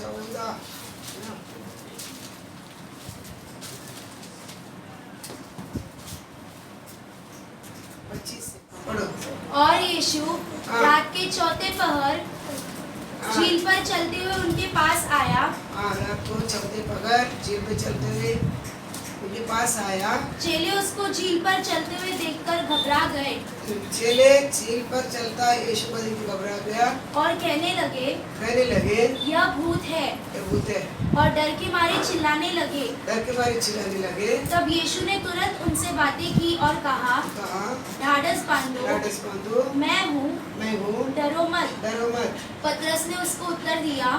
14 25 पढ़ो। और यीशु रात के चौथे पहर झील पर चलते हुए उनके पास आया। रात को चौथे पहर झील पे चलते हुए उनके पास आया। चेले उसको झील पर चलते हुए देखकर घबरा गए चेले झील पर चलता यीशु को देख के घबरा गया और कहने लगे यह भूत है, ये भूत है, और डर के मारे चिल्लाने लगे। डर के मारे चिल्लाने लगे। तब यीशु ने तुरंत उनसे बातें की और कहा, ढाढ़स बांधो, मैं हूँ, डरो मत। पतरस ने उसको उत्तर दिया,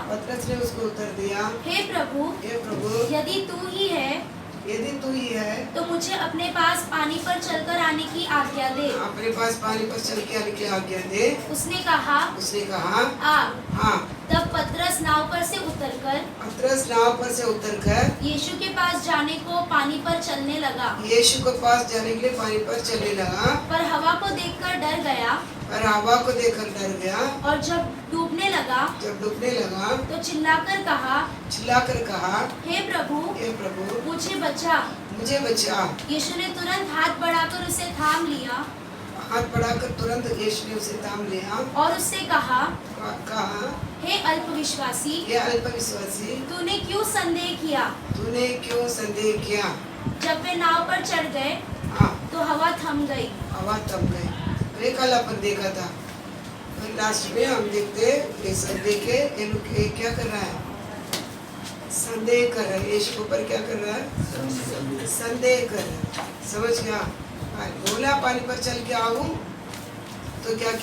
हे प्रभु, यदि तू ही है तो मुझे अपने पास पानी पर चलकर आने की आज्ञा दे। अपने पास पानी पर चल के आने की आज्ञा दे। उसने कहा आ। हाँ। तब पतरस नाव पर से उतरकर यीशु के पास जाने को पानी पर चलने लगा। यीशु के पास जाने के लिए पानी पर चलने लगा। पर हवा को देखकर डर गया और जब डूबने लगा तो चिल्लाकर कहा, हे प्रभु, मुझे बचा। यीशु ने तुरंत हाथ बढ़ाकर उसे थाम लिया यीशु ने उसे थाम लिया और उससे कहा, हे अल्पविश्वासी, तूने क्यों संदेह किया? जब वे नाव पर चढ़ गए तो हवा थम गई। ये कल अपन देखा था। लास्ट में हम देखते ये संदेह के ये लोग क्या कर रहा है? संदेह कर रहा है। यीशु के ऊपर क्या कर रहा है? संदेह कर रहा है। समझ गया? बोला पानी पर चल के आऊं तो क्या है?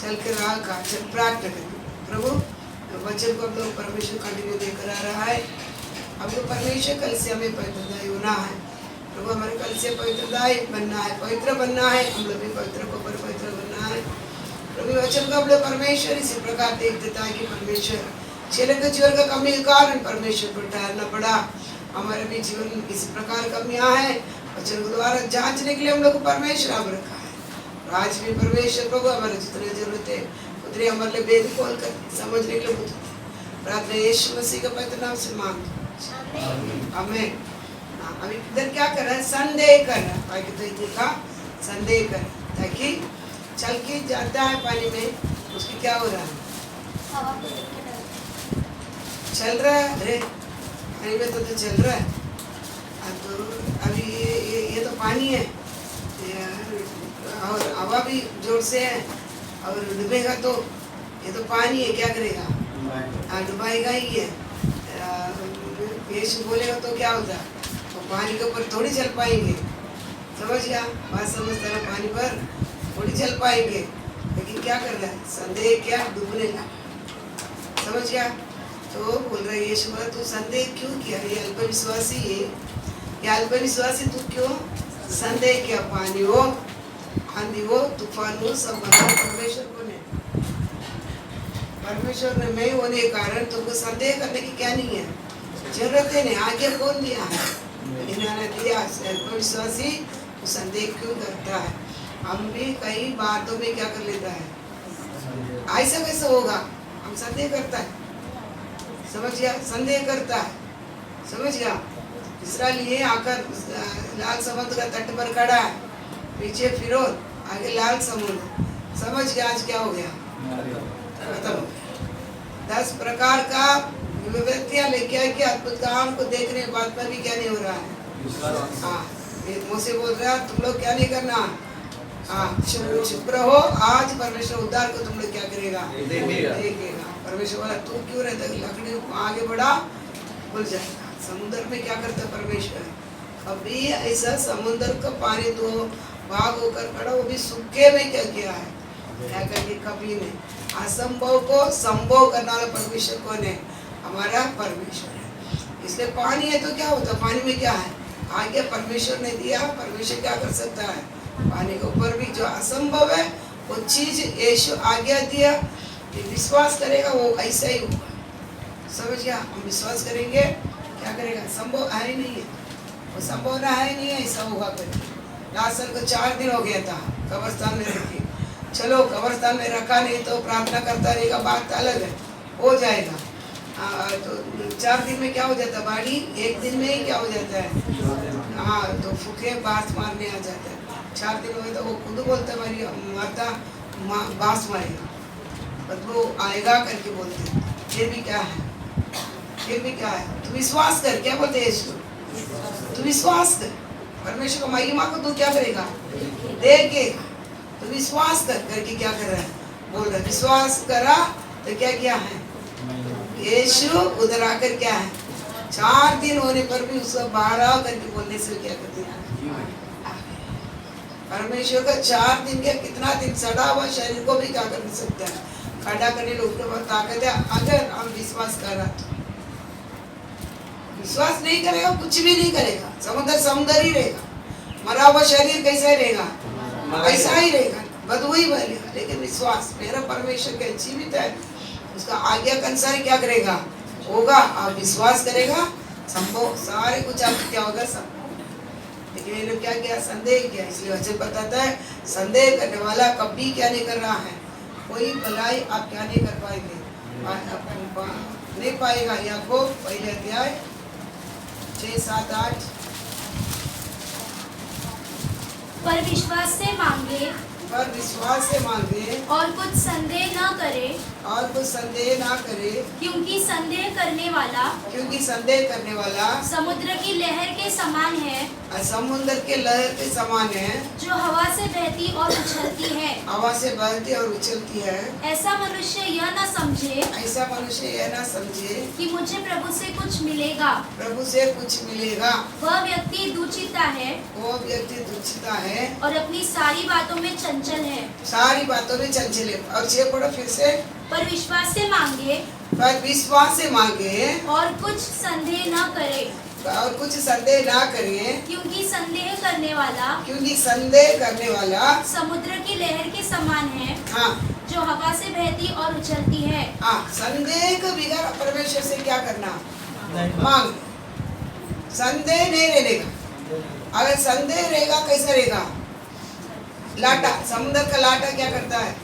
चल के रहा का चल प्रार्थना करें। प्रभु वचन को हम लोग परमेश्वर कंटिन्यू देकर आ रहा है। हमको परमेश्वर कल से हमें पवित्रदायी होना है। प्रभु हमारे कल से पवित्रदायी बनना है, पवित्र बनना है। हम लोग भी पवित्र को पवित्र बनना है। प्रभु वचन को हम लोग परमेश्वर इसी प्रकार देख देता है कि परमेश्वर चेले के जीवन का कमी के कारण परमेश्वर पर ठहरना पड़ा। हमारे भी जीवन इसी प्रकार कमियां हैं। वचन के द्वारा जांचने के लिए हम लोग को परमेश्वर अब रखा है। आज भी परमेश्वर प्रभु हमारे जितने जरूरत है उतने हमारे लिए वेद खोल कर समझने के लिए प्रार्थना यीशु मसीह के पवित्र नाम से मांगते हमें। अभी इधर क्या कर रहा है? संदेह कर रहा है। बाकी तो देखा संदेह कर ताकि चल के जाता है पानी में उसकी क्या हो रहा है? चल रहा है। अरे पानी में तो चल रहा है। तो अभी ये तो पानी है और हवा भी जोर से है और डूबेगा तो ये तो पानी है, क्या करेगा? डुबाएगा ही है। यीशु बोलेगा तो क्या होता है? तो पानी के ऊपर थोड़ी चल पाएंगे। समझ गया? बात समझता है? पानी पर थोड़ी चल पाएंगे। लेकिन क्या कर रहा है? संदेह क्या? डूबने लगा। समझ गया? तो बोल रहा है यीशु बोला तू संदेह क्यों किया? ये अल्पविश्वासी है, ये अल्पविश्वासी तू क्यों संदेह किया? पानी हो, आंधी हो, तूफान हो, सब बना परमेश्वर को ने। परमेश्वर ने मैं होने के कारण तुमको संदेह करने की क्या नहीं है? जरूरत है नहीं। आगे कौन दिया है? इन्होंने दिया। अल्पविश्वासी तो संदेह क्यों करता है? हम भी कई बातों में क्या कर लेता है? ऐसा कैसे होगा? हम संदेह करता है। समझ गया? संदेह करता है। समझ गया? इसराइल ये आकर लाल समुद्र का तट पर खड़ा है, पीछे फिरौन, आगे लाल समुद्र। समझ गया? आज क्या हो गया? खत्म हो गया। 10 प्रकार का व्यक्तियां लेके आए कि अद्भुत काम को देखने के बाद पर भी क्या नहीं हो रहा है? हाँ, मुझसे बोल रहा है तुम लोग क्या नहीं करना? हाँ, चुप रहो। आज परमेश्वर उद्धार को तुम लोग क्या करेगा? देखेगा। परमेश्वर बोला तू क्यों रहता? लकड़ी आगे बढ़ा, भूल जाएगा। समुद्र में क्या करता परमेश्वर? कभी ऐसा समुद्र का पानी तो भाग होकर खड़ा, वो भी सूखे में क्या किया है? क्या करके कभी नहीं। असंभव को संभव करने वाला परमेश्वर कौन है? हमारा परमेश्वर है। इसलिए पानी है तो क्या होता? पानी में क्या है? आगे परमेश्वर ने दिया। परमेश्वर क्या कर सकता है? पानी के ऊपर भी जो असंभव है वो चीज यीशु आज्ञा दिया। विश्वास करेगा वो ऐसा ही होगा। समझ गया? हम विश्वास करेंगे क्या करेगा? संभव है ही नहीं है, वो संभव ना है नहीं है, ऐसा होगा करेगा। लास्ट साल को 4 दिन हो गया था कब्रिस्तान में रखी। चलो कब्रिस्तान में रखा नहीं तो प्रार्थना करता रहेगा, बात अलग है, हो जाएगा। तो 4 दिन में क्या हो जाता है, बाड़ी 1 दिन में ही क्या हो जाता है, हाँ तो फूके बांस मारने आ जाता है। 4 दिन हुए तो वो खुद बोलता है मेरी माता बांस मारेगा, बदबू आएगा करके बोलते हैं। फिर भी क्या है, फिर भी क्या है, तू विश्वास कर, क्या बोलते हैं यीशु, तू विश्वास कर, परमेश्वर को महिमा को तू क्या करेगा, देखेगा। तो विश्वास कर करके क्या कर रहा है, बोल रहा है विश्वास करा तो क्या किया है, यीशु उधर आकर क्या है, 4 दिन होने पर भी उसको 12 करके बोलने से क्या कर दिया, परमेश्वर का 4 दिन क्या कितना दिन सड़ा हुआ शरीर को भी क्या कर सकता है, खड़ा करने लोग के पास ताकत है, अगर हम विश्वास कर रहा तो। विश्वास नहीं करेगा कुछ भी नहीं करेगा, समुद्र समुद्र ही रहेगा, मरा हुआ शरीर कैसा रहेगा, ऐसा ही रहेगा, बदबू ही बनेगा। लेकिन विश्वास मेरा परमेश्वर का जीवित है, उसका आज्ञा के अनुसार क्या करेगा, होगा। आप विश्वास करेगा संभव, सारे कुछ आपको क्या होगा संभव। लेकिन ये लोग क्या किया, संदेह किया। इसलिए वचन बताता है संदेह करने वाला कभी क्या नहीं कर रहा है, कोई भलाई आप क्या नहीं कर पाएंगे, नहीं पाएगा। याकूब पहले अध्याय 6, 7, 8। पर विश्वास से मांगे, पर विश्वास से मांगे, और कुछ संदेह न करे, और कुछ संदेह ना करे, क्योंकि संदेह करने वाला, क्योंकि संदेह करने वाला समुद्र की लहर के समान है, समुद्र के लहर के समान है, जो हवा से बहती और उछलती है। हवा से बहती और उछलती है। ऐसा मनुष्य यह न समझे, ऐसा मनुष्य यह ना समझे कि मुझे प्रभु से कुछ मिलेगा। प्रभु से कुछ मिलेगा। वह व्यक्ति दुचिता है, वो व्यक्ति दुचिता है और अपनी सारी बातों में चंचल है। सारी बातों में चंचल है। और 6 पढ़ो फिर से। पर विश्वास से मांगे, पर विश्वास से मांगे, और कुछ संदेह न करे, और कुछ संदेह ना करिए, क्योंकि संदेह करने वाला, क्योंकि संदेह करने वाला समुद्र की लहर के समान है, हाँ जो हवा से बहती और उछलती है। हाँ, संदेह को बिगड़ परमेश्वर से क्या करना, मांग। संदेह नहीं रहेगा। अगर संदेह रहेगा कैसा रहेगा, लाटा, समुद्र का लाटा क्या करता है,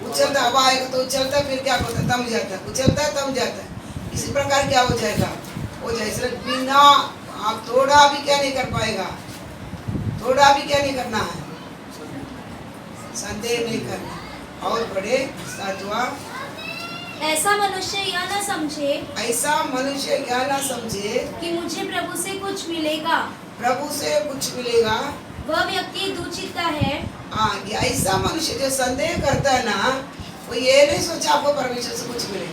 उछलता, हवा आएगा तो उछलता, फिर क्या होता है, थम जाता है, उछलता थम जाता है। इसी प्रकार क्या हो जाएगा, हो जाए। इसलिए बिना आप थोड़ा भी क्या नहीं कर पाएगा, थोड़ा भी क्या नहीं करना है, संदेह नहीं करना। और बड़े 7वां, ऐसा मनुष्य यह न समझे, ऐसा मनुष्य क्या ना समझे कि मुझे प्रभु से कुछ मिलेगा। प्रभु से कुछ मिलेगा। वह व्यक्ति दुचिता है। हाँ, ये ऐसा मनुष्य जो संदेह करता है ना, वो ये नहीं सोचा आपको परमेश्वर से कुछ मिले।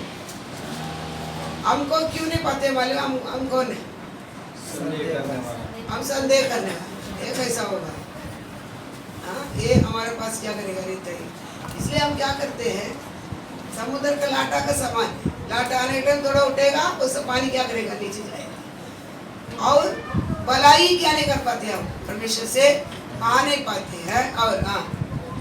हमको क्यों नहीं पाते मालूम, हम कौन है, हम संदेह करने वाले। ये कैसा होगा, हाँ, ये हमारे पास क्या करेगा, रहता है। इसलिए हम क्या करते हैं, समुद्र का लाटा का समान, लाटा आने टाइम थोड़ा उठेगा, उससे पानी क्या करेगा, नीचे जाएगा। और भलाई क्या नहीं कर पाते हम, परमेश्वर से आ नहीं पाते हैं। और हाँ,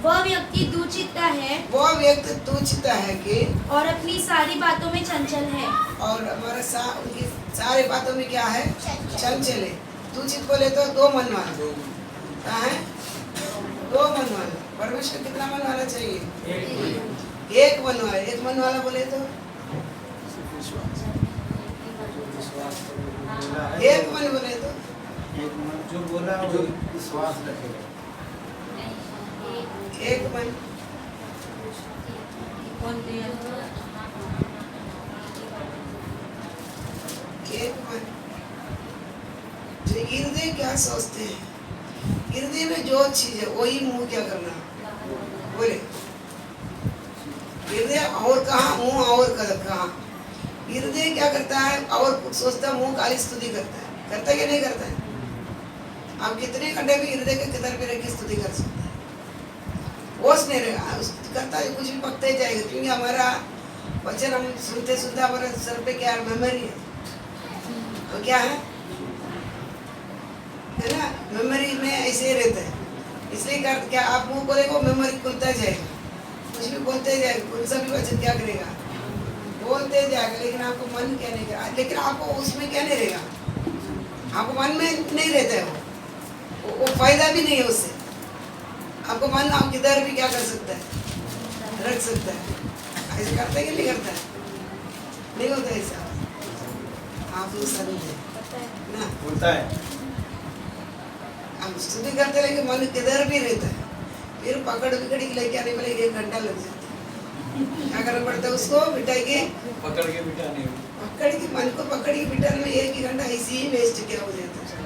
वह व्यक्ति दुचिता है, वो व्यक्ति तुच्छता है कि, और अपनी सारी बातों में चंचल है। और हमारा उनकी सारी बातों में क्या है, चंचल है। तुच्छित बोले तो 2 मन वाला, क्या है, 2 मन वाला। परमेश्वर कितना मन वाला चाहिए, 1 मन वाला। 1 मन वाला बोले तो 1 मन बोले तो जो बोला वो विश्वास रखेगा। 1 मन। एक मन। जो हृदय क्या सोचते हैं, हृदय में जो चीज है वही मुंह क्या करना, बोले। हृदय और कहाँ, मुंह और कहाँ। हृदय क्या करता है और सोचता, मुंह काली स्तुति करता है कि नहीं करता है। आप कितने घंटे भी हृदय के किधर पे रख के स्तुति कर सकते हैं, होश नहीं रहेगा, करता है कुछ भी पकता ही जाएगा। क्योंकि हमारा वचन हम सुनते सुनते हमारे सर पे क्या मेमोरी है, तो क्या है ना, मेमोरी में ऐसे ही रहता है। इसलिए कर क्या आप मुंह बोलेगा, मेमोरी खुलता जाएगा, कुछ भी बोलते जाएगा, कौन सा भी वचन क्या करेगा, बोलते जाएगा। लेकिन आपको मन क्या नहीं करेगा, लेकिन आपको उसमें क्या नहीं रहेगा, आपको मन में नहीं रहता है वो फायदा भी नहीं है उससे। आपको मन आप किधर भी क्या कर सकता है, रख सकता है। ऐसे करता है कि नहीं करता है, नहीं होता ऐसा। आप लोग संदेह ना होता है। हम स्तुति करते लेकिन मन किधर भी रहता है, फिर पकड़ के लेके आने में 1 घंटा लग जाता है। क्या करना पड़ता है उसको बिठा के पकड़ के बिठाने में। पकड़ के मन को पकड़ के बिठाने में 1 घंटा ऐसे ही वेस्ट क्या हो जाता है।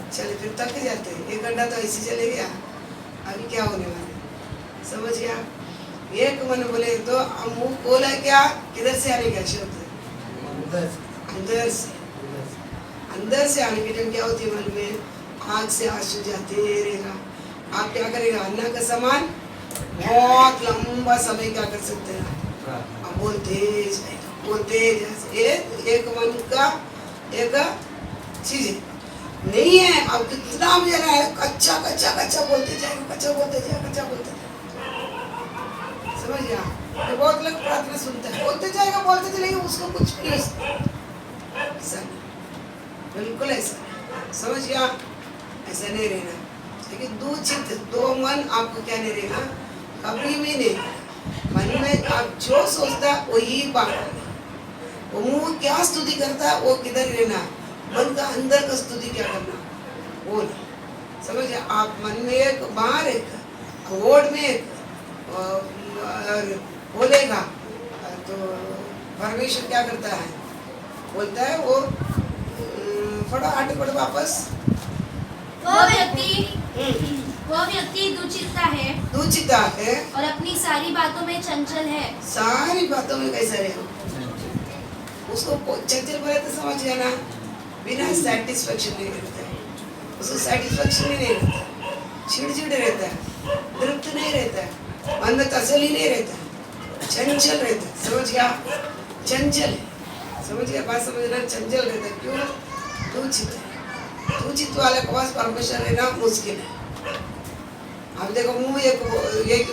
चले फिर थक जाते हैं, 1 घंटा तो ऐसे चले गया, अभी क्या होने वाला है, समझ गया। एक मन बोले तो हम मुंह खोला क्या, किधर से आने का शब्द, अंदर से आने के टाइम क्या होती है मन में, आग से आंसू जाते रहेगा। आप क्या करेगा, अन्ना का समान बहुत लंबा समय क्या कर सकते हैं, आप बोलते जाए। एक मन का एक चीज है नहीं है। अब कितना भी है कच्चा कच्चा कच्चा बोलते जाएगा, कच्चा बोलते जाएगा, कच्चा बोलते जाएगा, समझ गया। तो बहुत लोग प्रार्थना सुनता है, बोलते जाएगा बोलते चलेगा, उसको कुछ भी ऐसा नहीं, बिल्कुल ऐसा नहीं, समझ गया। ऐसा नहीं रहना, लेकिन दो चित्त दो मन आपको क्या नहीं रहना, कभी भी नहीं। मन में आप जो सोचता वही बात करना, वो मुंह क्या स्तुति करता वो किधर रहना, मन का अंदर का स्तुति क्या करना वो नहीं, समझ गया। आप मन में एक, बाहर एक, वर्ड में एक बोलेगा तो परमेश्वर क्या करता है, बोलता है वो फटाफट पढ़ो वापस। वो व्यक्ति दुचिता है और अपनी सारी बातों में चंचल है। सारी बातों में कैसा रहे, उसको चंचल बोले तो समझ गया ना, बिना सेटिस्फेक्शन नहीं रहता है, उसको सेटिस्फेक्शन ही नहीं रहता, चिड़चिड़ रहता है, तृप्त नहीं रहता है, मन में तसल्ली नहीं रहता है, चंचल रहता है, समझ गया। चंचल है, समझ गया बात, समझ रहा, चंचल रहता है। क्यों, दूचित है। दूचित वाले के पास परमेश्वर रहना मुश्किल है। अब देखो मुंह एक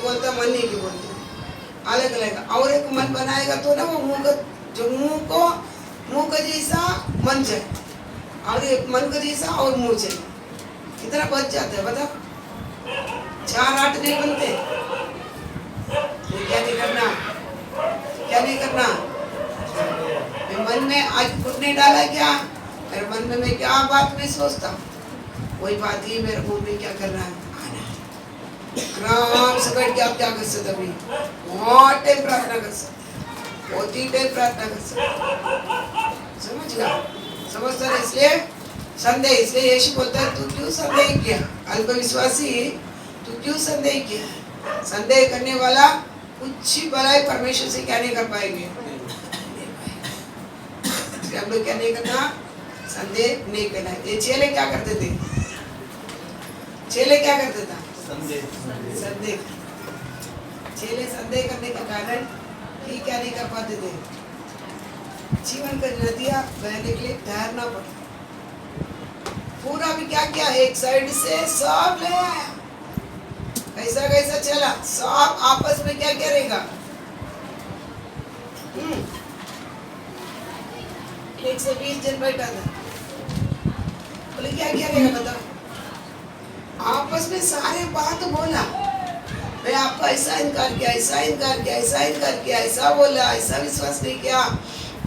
बोलता, मन एक ही बोलता, अलग अलग। और एक मन बनाएगा तो ना वो मुंह का, जो मुंह का जैसा मन जाए, और एक मन का जैसा और मुंह जाए, कितना बच जाता है बता। 4-8 नहीं बनते, क्या नहीं करना, क्या नहीं करना। मन में आज फुटने डाला क्या, मेरे मन में मैं क्या बात में सोचता, वही बात ही मेरे मुंह में क्या करना है, आराम से बैठ के आप क्या कर सकते, अभी बहुत टाइम प्रार्थना कर सकते, बहुत ही टाइम प्रार्थना कर सकते, समझ गया। समझता है, इसलिए संदेह, इसलिए यीशु बोलता है तू क्यों संदेह किया, अल्पविश्वासी तू क्यों संदेह किया। संदेह करने वाला कुछ ही भलाई परमेश्वर से क्या नहीं कर पाएंगे, हम लोग क्या नहीं करना, संदेह नहीं करना। ये चेले क्या करते थे, चेले क्या करते था, संदेह। चेले संदेह करने के कारण ही क्या नहीं कर पाते थे, जीवन का नदियां बहने के लिए ठहरना पड़ा। पूरा भी क्या किया, एक साइड से सब ले आया, कैसा कैसा चला, सब आपस में क्या करेगा, 120 जन बैठा था, बोले क्या करेगा बताओ। आपस में सारे बात बोला, मैं आपका ऐसा इनकार किया, ऐसा इनकार किया, ऐसा इनकार किया, ऐसा बोला, ऐसा विश्वास नहीं किया,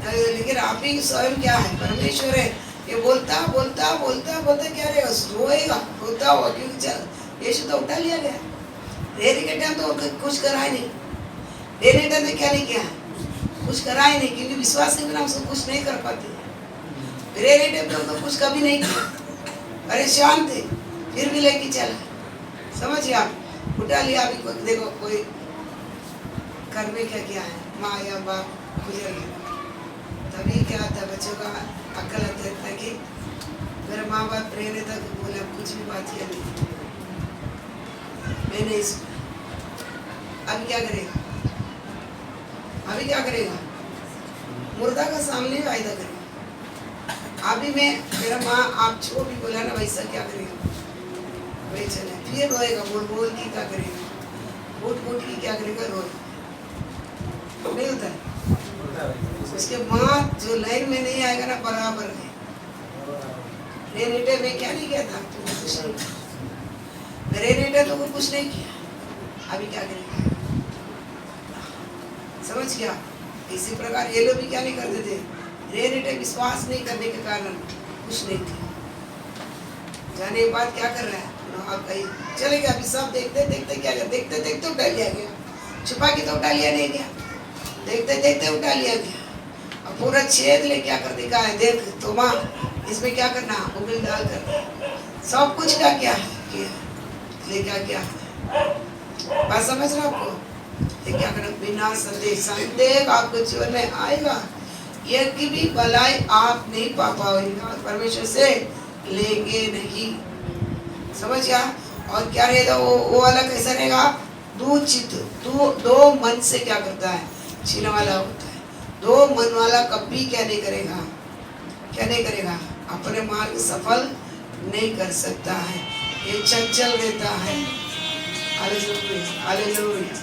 लेकिन आप ही स्वयं क्या है, परमेश्वर है। ये बोलता बोलता बोलता बोलता क्या रहेगा, रोएगा, रोता हुआ, क्योंकि यीशु तो उठा लिया गया। रेने के टाइम तो कुछ करा ही नहीं, रेने टाइम तो क्या नहीं किया, कुछ करा ही नहीं, क्योंकि विश्वास के बिना उसको कुछ नहीं कर पाते। रेने टाइम तो कुछ कभी नहीं किया, परेशान थे, फिर भी लेके चला, समझ गया, उठा लिया। अभी देखो कोई घर में क्या किया है, माँ या बाप गुजर गया, तभी क्या आता बच्चों का अक्ल आता है कि मेरे माँ बाप रहने तक बोले कुछ भी बात किया नहीं, मैंने इस अब क्या करेगा, अभी क्या करेगा, मुर्दा का सामने वायदा करेगा। अभी मैं मेरा माँ आप जो भी बोला ना वैसा क्या करेगा, वही चले, फिर रोएगा, बोल बोल की क्या करेगा, बोट बोट की क्या करेगा, रोएगा, नहीं होता है। उसके बाद जो लाइन में नहीं आएगा ना बराबर है, रेनेटर में क्या नहीं किया था, तो कुछ नहीं किया, रेनेटर तो कुछ नहीं किया, अभी क्या करेगा, समझ गया। इसी प्रकार ये लोग भी क्या नहीं करते थे, रियलिटी विश्वास नहीं करने के कारण कुछ नहीं थी। जाने के बाद क्या कर रहा है, अब कहीं चले गया। अभी सब देखते देखते क्या कर, देखते देखते उठा लिया गया, छुपा के तो उठा लिया नहीं गया, देखते देखते उठा लिया गया। अब पूरा छेद ले क्या कर दिखा है, देख तो माँ इसमें क्या करना, उंगली डाल कर सब कुछ का क्या किया ले क्या क्या बात समझ रहे हो आपको। ये क्या करना, बिना संदेह, संदेह आपको जीवन में आएगा, ये की भी भलाई आप नहीं पा पाओगे, परमेश्वर से लेंगे नहीं, समझ गया। और क्या रहेगा वो वाला कैसा रहेगा, दो चित्त, दो मन से क्या करता है, छीनने वाला होता है। दो मन वाला कभी क्या नहीं करेगा, क्या नहीं करेगा, अपने मार्ग सफल नहीं कर सकता है, ये चंचल रहता है। हालेलुया हालेलुया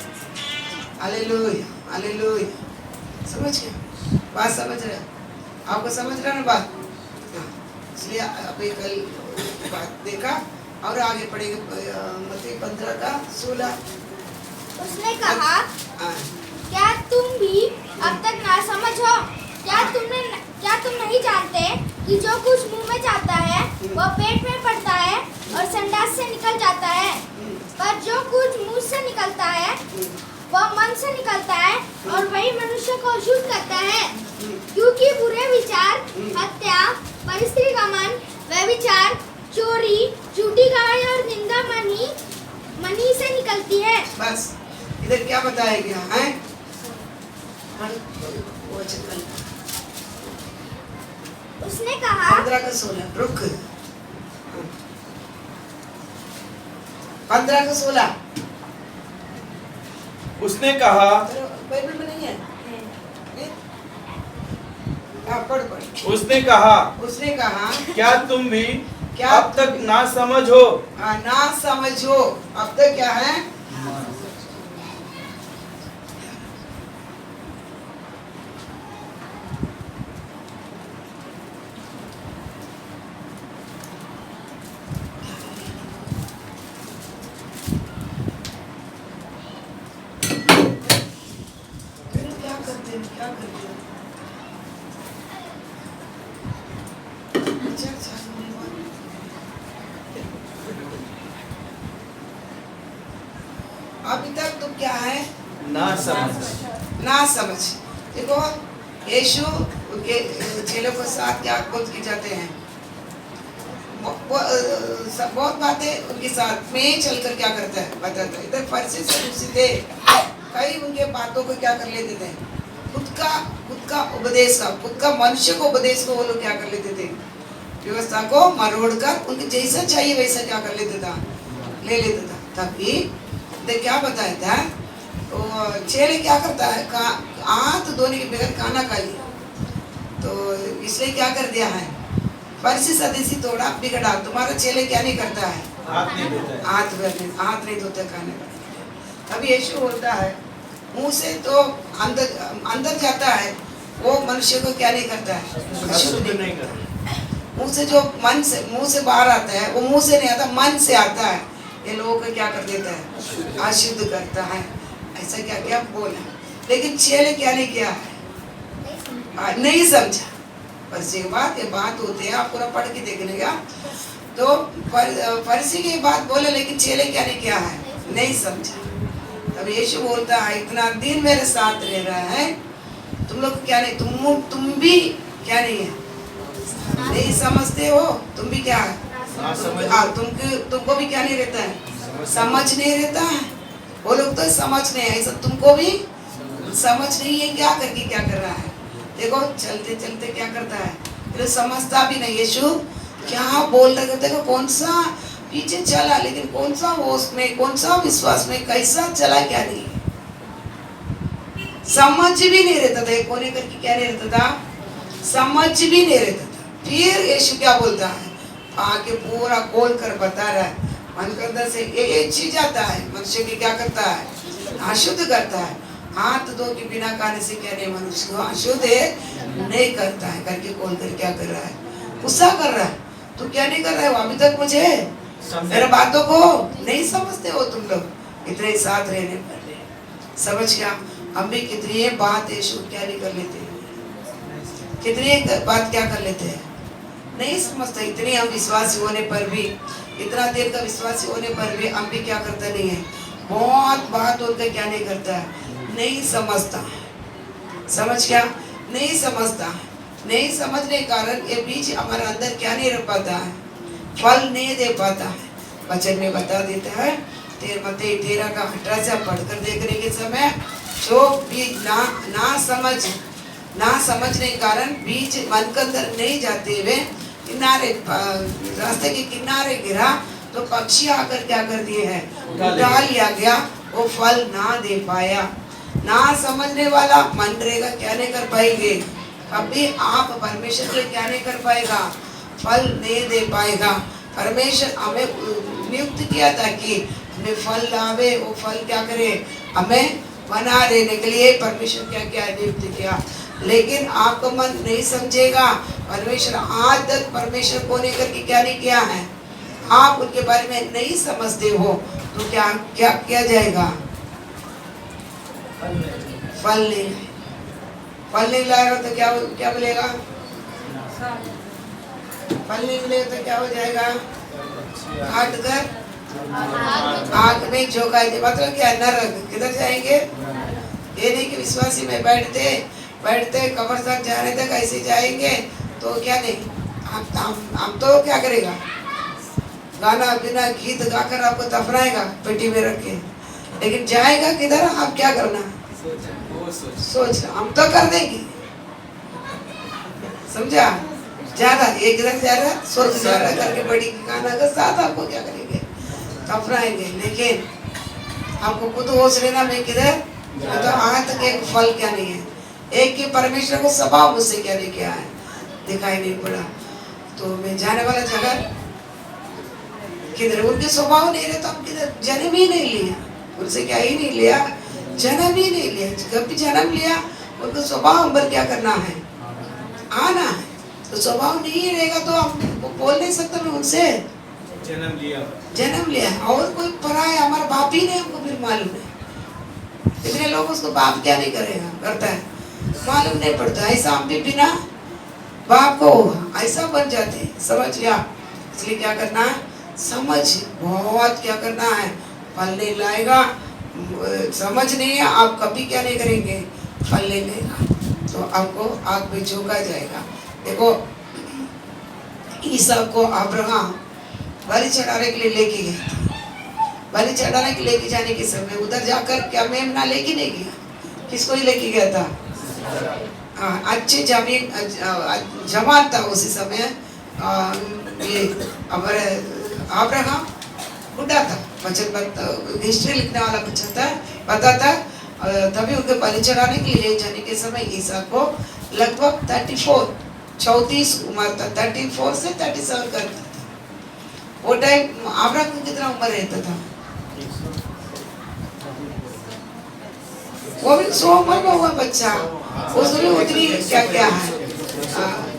हालेलुया हालेलुया, समझ गया बात, समझ रहे आपको, समझ रहे ना बात। इसलिए अभी कल बात देखा और आगे पढ़ेंगे मत्ती 15:16। उसने कहा, क्या तुम भी अब तक ना समझ हो? क्या तुम नहीं जानते कि जो कुछ मुंह में जाता है वह पेट में पड़ता है और संडास से निकल जाता है, पर जो कुछ मुंह से निकलता है वह मन से निकलता है और वही मनुष्य को अशुद्ध करता है। क्योंकि बुरे विचार, हत्या, परस्त्री का मन, व्यभिचार, चोरी, झूठी गवाही और निंदा मनी से निकलती है। बस इधर क्या बताया गया है, उसने कहा 15:16 रुक, 15:16 उसने कहा, बाइबल में नहीं है, पढ़। उसने कहा, क्या तुम भी क्या अब तक ना समझो? ना समझो, अब तक क्या है, क्या करते हैं अभी तक तो क्या है, ना समझ। देखो यीशु के चेलों के साथ क्या बोल के जाते हैं, बहुत बातें उनके साथ में चलकर क्या करता है बताता है। इधर फरीसी सदूसी थे, कई उनके बातों को क्या कर लेते थे, खुद का उपदेश का, खुद का मनुष्य को उपदेश को वो लोग क्या कर लेते थे, व्यवस्था को मरोड़कर उनके जैसा चाहिए वैसा क्या कर लेता था, ले लेता था। तभी क्या बताया था, तो चेले क्या करता है, हाथ धोने के बगैर खाना खा लिया, तो इसलिए क्या कर दिया है, फरीसी सदूसी थोड़ा बिगड़ा, तुम्हारा चेले क्या नहीं करता है, हाथ नहीं धोते खाने का। तब यीशु बोलता है, मुंह से तो अंदर जाता है वो मनुष्य को क्या नहीं करता है, अशुद्ध नहीं करता। मुंह से जो मुंह से बाहर आता है वो मुंह से नहीं आता, मन से आता है, ये लोगों को क्या कर देता है, अशुद्ध करता है। ऐसा क्या क्या बोला, लेकिन चेले क्या नहीं किया है, नहीं समझा। फरीसी की बात, ये बात होती है, आप पूरा पढ़ के देखने का, तो फरीसी की बात बोले लेकिन चेले क्या नहीं किया है, नहीं समझा। तब यीशु बोलता है, इतना दिन मेरे साथ रह रहा है, तुम लोग क्या नहीं, तुम भी क्या नहीं है, नहीं समझते हो, तुम भी क्या है, तुमको भी क्या नहीं रहता है, समझ नहीं रहता है। वो लोग तो समझ नहीं है, ऐसा तुमको भी समझ नहीं है, क्या करके क्या कर रहा है। देखो चलते चलते क्या करता है, फिर समझता भी नहीं यीशु क्या बोल रहे थे, देखो कौन सा पीछे चला, लेकिन कौन सा होश में, कौन सा विश्वास में, कैसा चला क्या नहीं, समझ भी नहीं रहता था, कोने करके क्या नहीं रहता था, समझ भी नहीं रहता था। फिर यीशु क्या बोलता है, आके पूरा खोल कर बता रहा है, मन के अंदर से ये चीज आता है, मनुष्य की क्या करता है, अशुद्ध करता है। हाथ धो के बिना खाने से क्या नहीं, मनुष्य को अशुद्ध नहीं करता है, करके खोल कर क्या कर रहा है, गुस्सा कर रहा है। तू क्या नहीं कर रहा है, अभी तक मुझे मेरे बातों को नहीं समझते हो तुम लोग, इतने साथ रहने पर समझ गया। हम भी कितनी बात यीशु क्या नहीं कर लेते, कितने बात क्या कर लेते हैं, नहीं समझते। इतने हम विश्वासी होने पर भी, इतना देर का विश्वासी होने पर भी हम भी क्या करता नहीं है, बहुत बात होकर क्या नहीं करता है, नहीं समझता। समझ क्या, नहीं समझता। नहीं समझने के कारण ये बीज हमारे अंदर क्या नहीं रह पाता है, फल नहीं दे पाता है। वचन में बता देता है 13 का 18 से पढ़कर देखने के समय, जो बीज ना समझने के कारण बीज मन के अंदर नहीं जाते हुए किनारे, रास्ते के किनारे गिरा, तो पक्षी आकर क्या कर दिए है, उठा लिया गया, वो फल ना दे पाया। ना समझने वाला मन रहेगा, क्या नहीं कर पाएंगे, कभी आप परमेश्वर के लिए क्या नहीं कर पाएगा, फल नहीं दे पाएगा। परमेश्वर हमें नियुक्त किया था कि हमें फल लावे, वो फल क्या करे, हमें बना देने के लिए परमेश्वर क्या क्या नियुक्त किया। लेकिन आपका मन नहीं समझेगा, परमेश्वर आज तक परमेश्वर को लेकर के क्या नहीं किया है, आप उनके बारे में नहीं समझते हो, तो क्या क्या किया जाएगा, फल नहीं लाएगा तो क्या बोलेगा, फल नहीं मिलेगा तो क्या हो जाएगा, काट कर आग में झोंका दे। मतलब क्या, नरक, किधर जाएंगे। ये नहीं कि विश्वासी में बैठते कब्रिस्तान जाने तक ऐसे जाएंगे, तो क्या नहीं, हम तो क्या करेगा, गाना बिना गीत गाकर आपको दफनाएगा पेटी में रख के, लेकिन जाएगा किधर, आप क्या करना, सोच हम तो कर देंगे, समझा, ज्यादा एक दिन ज्यादा सोच ज्यादा करके बड़ी गाना का साथ आपको क्या करेंगे, दफनाएंगे। लेकिन आपको खुद होश लेना, मैं किधर, तो आज तक एक फल क्या नहीं है, एक ही परमेश्वर को स्वभाव मुझसे क्या नहीं किया है, दिखाई नहीं पड़ा। तो मैं जाने वाला जगह किधर, उनके स्वभाव नहीं रहे तो हम किधर, जन्म ही नहीं लिया उनसे, क्या ही नहीं लिया, जन्म ही नहीं लिया। कभी जन्म लिया, उनको स्वभाव हम पर क्या करना है, आना है। तो स्वभाव नहीं रहेगा तो हम बोल नहीं सकते मैं उनसे, जन्म लिया और कोई पराया हमारा बाप ही नहीं, हमको फिर मालूम है। कितने लोग उसको बाप क्या नहीं करेगा, करता है, मालूम नहीं पड़ता। ऐसा हम भी बिना बाप को ऐसा बन जाते, समझ गया। इसलिए क्या करना है, समझ बहुत क्या करना है, फल नहीं लाएगा, समझ नहीं है, आप कभी क्या नहीं करेंगे, फल नहीं लेगा, तो आपको आग में झोंका जाएगा। देखो ईसा को अब्राहम बलि चढ़ाने के लिए लेके गया, बलि चढ़ाने के लेके जाने के समय उधर जाकर क्या मेमना लेके नहीं गया, किसको ही लेके गया था, अच्छे जमीन जवान था उसी समय। ये हमारे अब्राहम बुढ़ा था, वचन हिस्ट्री लिखने वाला बच्चा था, पता था। तभी उनके बलि चढ़ाने के लिए जाने के समय ईसा को लगभग 34 उम्र था, 34 से 37 का था। वो टाइम अब्राहम को कितना उम्र रहता था, वो भी 100 उम्र का हुआ बच्चा, उसमें उतनी क्या है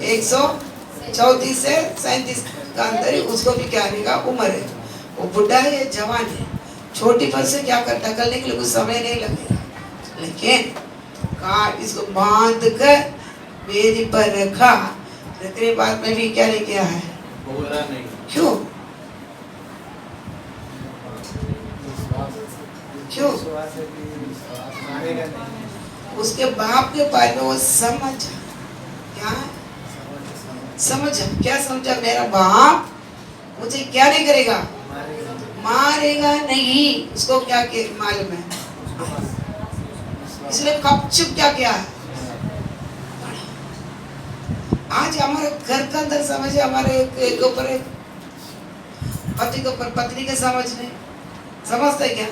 134 से 37 का अंदर ही उसको भी क्या रहेगा उम्र है। वो बुढ़ा है, जवान है, छोटी पर से क्या कर टकलने के लिए कुछ समय नहीं लगेगा। लेकिन काट इसको बांध कर बेरी पर रखा, रखने बाद में भी क्या नहीं किया है, बोला नहीं, क्यों क्यों, उसके बाप के बारे में वो समझा, क्या समझा, क्या समझा, मेरा बाप मुझे क्या नहीं करेगा, मारेगा नहीं, उसको क्या मालूम है, इसलिए कब चुप क्या किया। आज हमारे घर के अंदर समझे, हमारे एक ऊपर पति के ऊपर पत्नी के समझ नहीं, समझते क्या,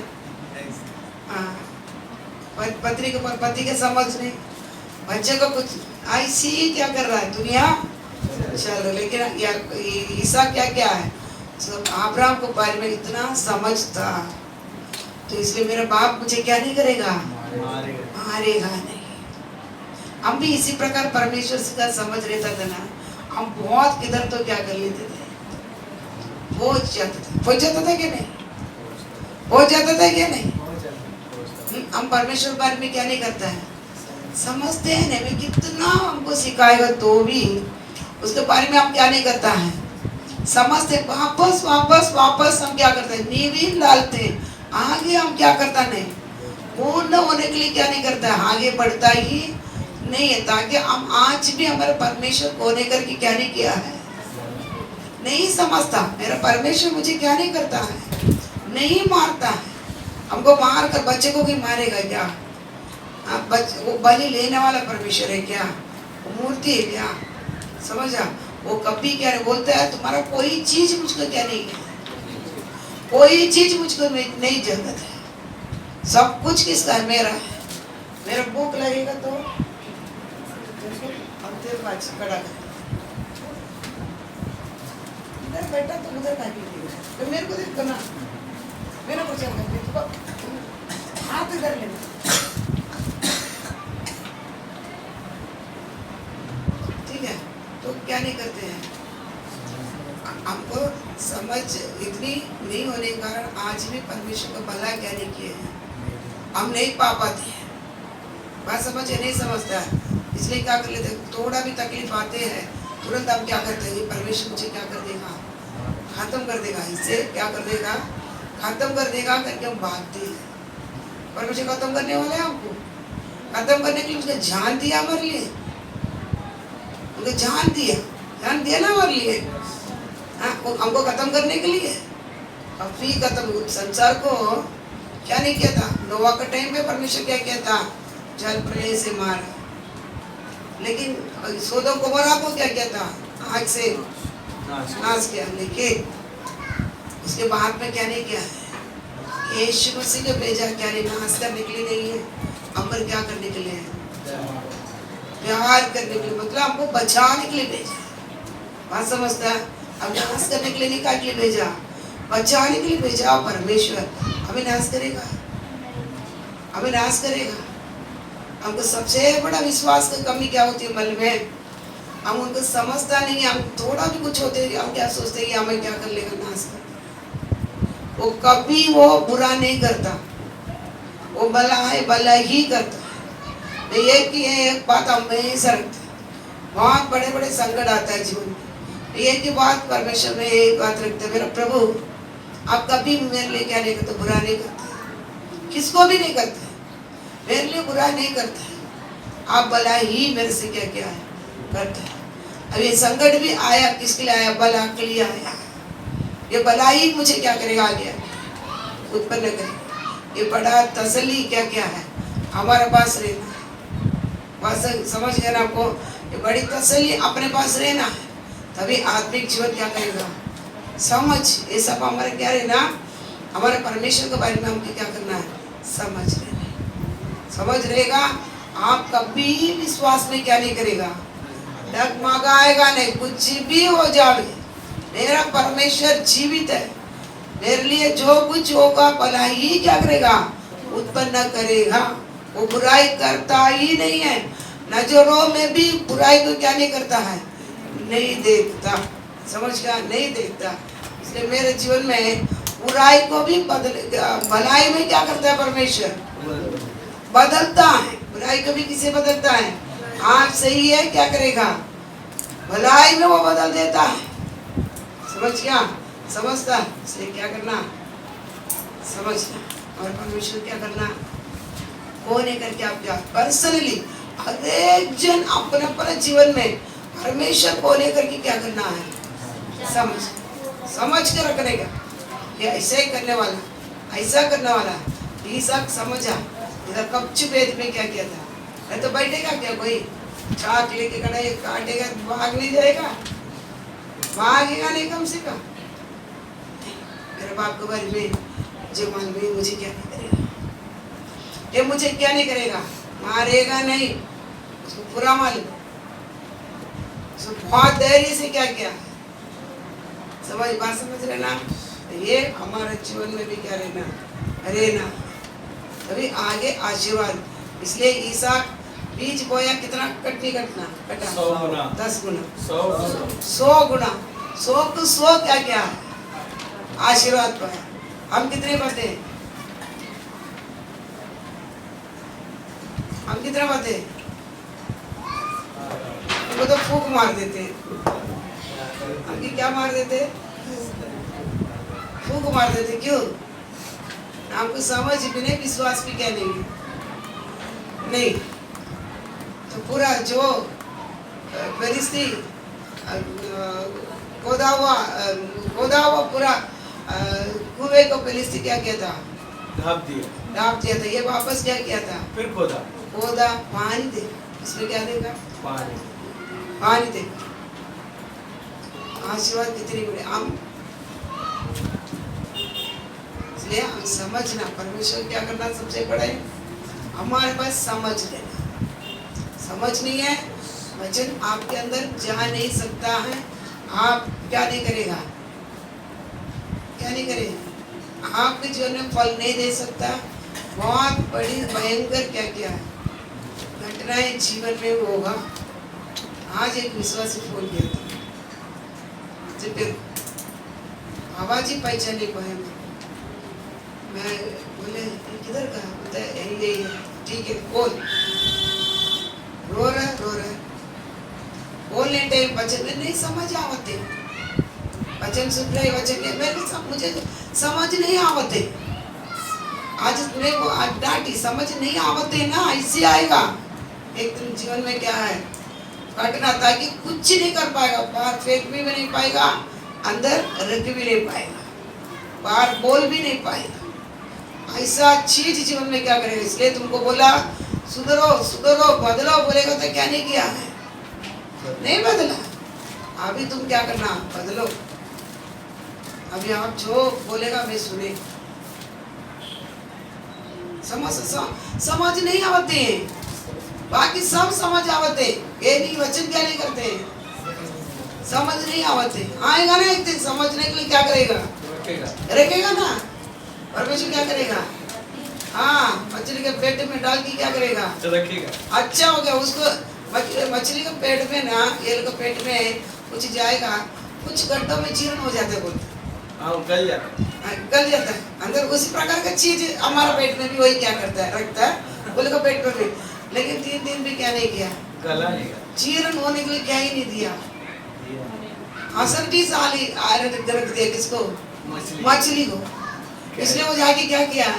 पत्नी के ऊपर पति के समझ नहीं, बच्चे को कुछ ऐसी क्या कर रहा है दुनिया चलो। लेकिन ईसा क्या क्या है, अब्राहम को बारे में इतना समझता, तो इसलिए मेरा बाप मुझे क्या नहीं करेगा, मारेगा नहीं। हम भी इसी प्रकार परमेश्वर का समझ रहता था ना, हम बहुत किधर तो क्या कर लेते थे, पहुंच जाता था कि नहीं, पहुंच जाता था क्या नहीं। हम परमेश्वर बारे में क्या नहीं करता है, समझते हैं नहीं, मैं कितना हमको सिखाएगा तो भी उसके बारे में हम क्या नहीं करता है, समझते वापस वापस वापस हम क्या करते हैं, नींव डालते हैं, आगे हम क्या करता नहीं, पूर्ण होने के लिए क्या नहीं करता है, आगे बढ़ता ही नहीं है, ताकि हम आज भी हमारे परमेश्वर को होने करके क्या नहीं किया है, नहीं समझता मेरा परमेश्वर मुझे क्या नहीं करता है, नहीं मारता है। हमको मार कर बच्चे को भी मारेगा क्या, वो बलि लेने वाला परमेश्वर है क्या, वो मूर्ति है क्या, समझा, वो कभी क्या नहीं बोलता है, तुम्हारा कोई चीज मुझको क्या नहीं है, कोई चीज मुझको नहीं जरूरत है, सब कुछ किसका है, मेरा है। मेरा भूख लगेगा तो हम तेरे पास खड़ा कर, इधर बैठा तो उधर खा के, तो मेरे को देख करना, मेरा को चल कर हाथ इधर लेना, ठीक है। तो क्या नहीं करते हैं, हमको समझ इतनी नहीं होने के कारण आज भी परमेश्वर को भला क्या नहीं किए हैं, हम नहीं पा पाते हैं, बात समझ नहीं समझता है, इसलिए क्या कर लेते हैं, थोड़ा भी तकलीफ आते हैं तुरंत हम क्या करते हैं, परमेश्वर मुझे क्या कर देगा, खत्म कर देगा, इससे क्या कर देगा, खत्म कर देगा करके हम भागते हैं। परमेश्वर खत्म करने वाले हैं, हमको खत्म करने के लिए उसने जान दिया हमारे लिए, उनके जान दिया ना हमारे लिए, हमको खत्म करने के लिए। अब फिर खत्म, संसार को क्या नहीं किया था, नोवा का टाइम पे परमेश्वर क्या किया था, जल प्रलय से मारा, लेकिन सोदोम गोमोरा को क्या किया था, आग से नाश किया, लेकिन उसके बाद में क्या नहीं किया है, यीशु मसीह को भेजा क्या नहीं, नाश करने के लिए नहीं है, हम पर क्या करने के लिए है, प्यार करने के लिए, मतलब हमको बचाने के लिए भेजा, बात समझता है, अब नाश करने के लिए नहीं, क्या के लिए भेजा, बचाने के लिए भेजा। परमेश्वर हमें नाश करेगा, हमें नाश करेगा। हमको सबसे बड़ा विश्वास की कमी क्या होती है, मन में हम उनको समझता नहीं है, हम थोड़ा भी कुछ होते हम क्या सोचते हैं कि हमें क्या कर लेगा, नाश कर, वो कभी वो बुरा नहीं करता, वो भला है, भला ही करता है। एक बात हमेशा रखते, बहुत बड़े बड़े संकट आता है जीवन में, एक ही बात परमेश्वर में एक बात रखते, मेरा प्रभु आप कभी मेरे लिए क्या नहीं करते, बुरा नहीं करते, किसको भी नहीं करते, मेरे लिए बुरा नहीं करते, आप भला ही मेरे से क्या क्या है करते हैं। अब ये संकट भी आया, किसके लिए आया, भला के लिए आया, ये भला ही मुझे क्या करेगा, आगे उत्पन्न करेगा। ये बड़ा तसल्ली क्या क्या है हमारे पास रहना है, बस समझ गए ना आपको, ये बड़ी तसल्ली अपने पास रहना है, तभी आत्मिक जीवन क्या करेगा, समझ, ये सब हमारे क्या रहना, हमारे परमेश्वर के बारे में हमको क्या करना है, समझ लेना, समझ रहेगा, आप कभी विश्वास में क्या नहीं करेगा, डगमगाएगा नहीं, कुछ भी हो जाए, मेरा परमेश्वर जीवित है, मेरे लिए जो कुछ होगा भला ही क्या करेगा, उत्पन्न करेगा, वो बुराई करता ही नहीं है, नजरों में भी बुराई को क्या नहीं करता है, नहीं देखता, समझ गया, नहीं देखता। इसलिए मेरे जीवन में बुराई को भी भलाई में क्या करता है, परमेश्वर बदलता है, बुराई को भी किसे बदलता है, आज सही है क्या करेगा, भलाई में वो बदल देता है, समझ गया, समझता, इसलिए क्या करना, समझना, और परमेश्वर क्या करना, होने करके आप क्या पर्सनली हर एक जन अपने अपने जीवन में परमेश्वर को लेकर के क्या करना है, समझ के रखने का, ये ऐसा ही करने वाला, ऐसा करने वाला, ये सब समझा। इधर कच्चू वेद में क्या किया था, नहीं तो बैठेगा क्या कोई, चाक लेके खड़ा काटेगा, भाग नहीं जाएगा, भागेगा नहीं कम से कम। मेरे बाप के बारे में जो मालूम है, मुझे क्या नहीं करेगा, ये मुझे क्या नहीं करेगा, मारेगा नहीं, उसको पूरा मालूम, बहुत धैर्य से क्या किया, समझ बात समझ रहे ना, ये हमारे जीवन में भी क्या रहना, तभी आगे आशीर्वाद। इसलिए ईसाक बीज बोया, कितना कटा 10 गुना, 100 गुना, 100 को 100 क्या क्या आशीर्वाद पाया। हम कितने पाते हैं, हम कितना पाते हैं, हमको तो फूक मार देते हैं। हमकी क्या मार देते? फूक मार देते। क्यों? हमको समझ भी नहीं, विश्वास भी क्या नहीं। तो पूरा जो फरिश्ती खोदा हुआ पूरा कुएं को फरिश्ती क्या किया था? ढाँप दिया था। ये वापस क्या किया था? फिर खोदा, पानी दे। इसमें क्या देगा? पानी दे। आशीर्वाद कितनी बड़ी हम, इसलिए हम समझना, परमेश्वर क्या करना सबसे बड़ा है, हमारे पास समझ लेना। समझ नहीं है, वचन आपके अंदर जा नहीं सकता है। आप क्या नहीं करेगा? आपके जीवन में फल नहीं दे सकता। बहुत बड़ी भयंकर क्या है घटनाएं जीवन में होगा। आज एक विश्वासी फोन किया था, आवाज ही पहचान नहीं पाया। मैं बोले किधर का? बोलता है यही है। ठीक है, बोल। रो रहा बोलने टाइम वचन में नहीं समझ आवते। वचन सुन रहे, वचन के मेरे मुझे समझ नहीं आवते। आज मेरे को डांटी, समझ नहीं आवते ना, इससे आएगा एक दिन जीवन में क्या है घटना, ताकि कुछ नहीं कर पाएगा। बाहर फेंक भी नहीं पाएगा, अंदर रख भी नहीं पाएगा, बाहर बोल भी नहीं पाएगा। ऐसा चीज जीवन में क्या करेगा? इसलिए तुमको बोला सुधरो बदलो, बोलेगा तो क्या नहीं किया है? नहीं बदला। अभी तुम क्या करना? बदलो। अभी आप जो बोलेगा मैं सुने। समझ नहीं आवते हैं, बाकी सब समझ आवते। ये नहीं, वचन क्या नहीं करते, समझ नहीं आवते। आएगा ना एक दिन, समझने के लिए क्या करेगा? रखेगा ना। परमेश्वर क्या करेगा? हाँ, मछली के पेट में डाल के क्या करेगा? रखेगा। अच्छा हो गया। उसको मछली के पेट में ना, ये लोग पेट में कुछ जाएगा, कुछ घंटों में जीर्ण हो जाता है, बोलते गल जाता है अंदर। उसी प्रकार का चीज हमारा पेट में भी वही क्या करता है? रखता है। बोले को पेट में भी, लेकिन 3 दिन भी क्या नहीं किया? जीर्ण होने के लिए क्या ही नहीं दिया। असरटी साली रख दिया। किसको? मछली को। इसलिए वो जाके क्या किया है?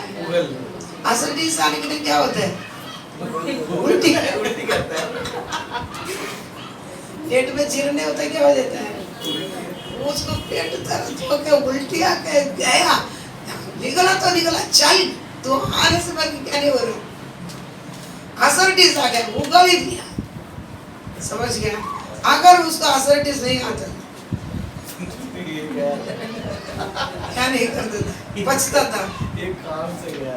असरटी साली के लिए क्या होता है? उल्टी करता है। पेट में जीर्ण होता है, क्या हो जाता है? उसको पेट दर्द हो के उल्टी आके गया, निकला तो निकला, चल तो आने से बाकी क्या नहीं हो रहा। असरटीज आ गया, उगल ही दिया। समझ गया? अगर उसका असरटीज नहीं आता क्या नहीं कर देता, बचता था। एक काम से गया।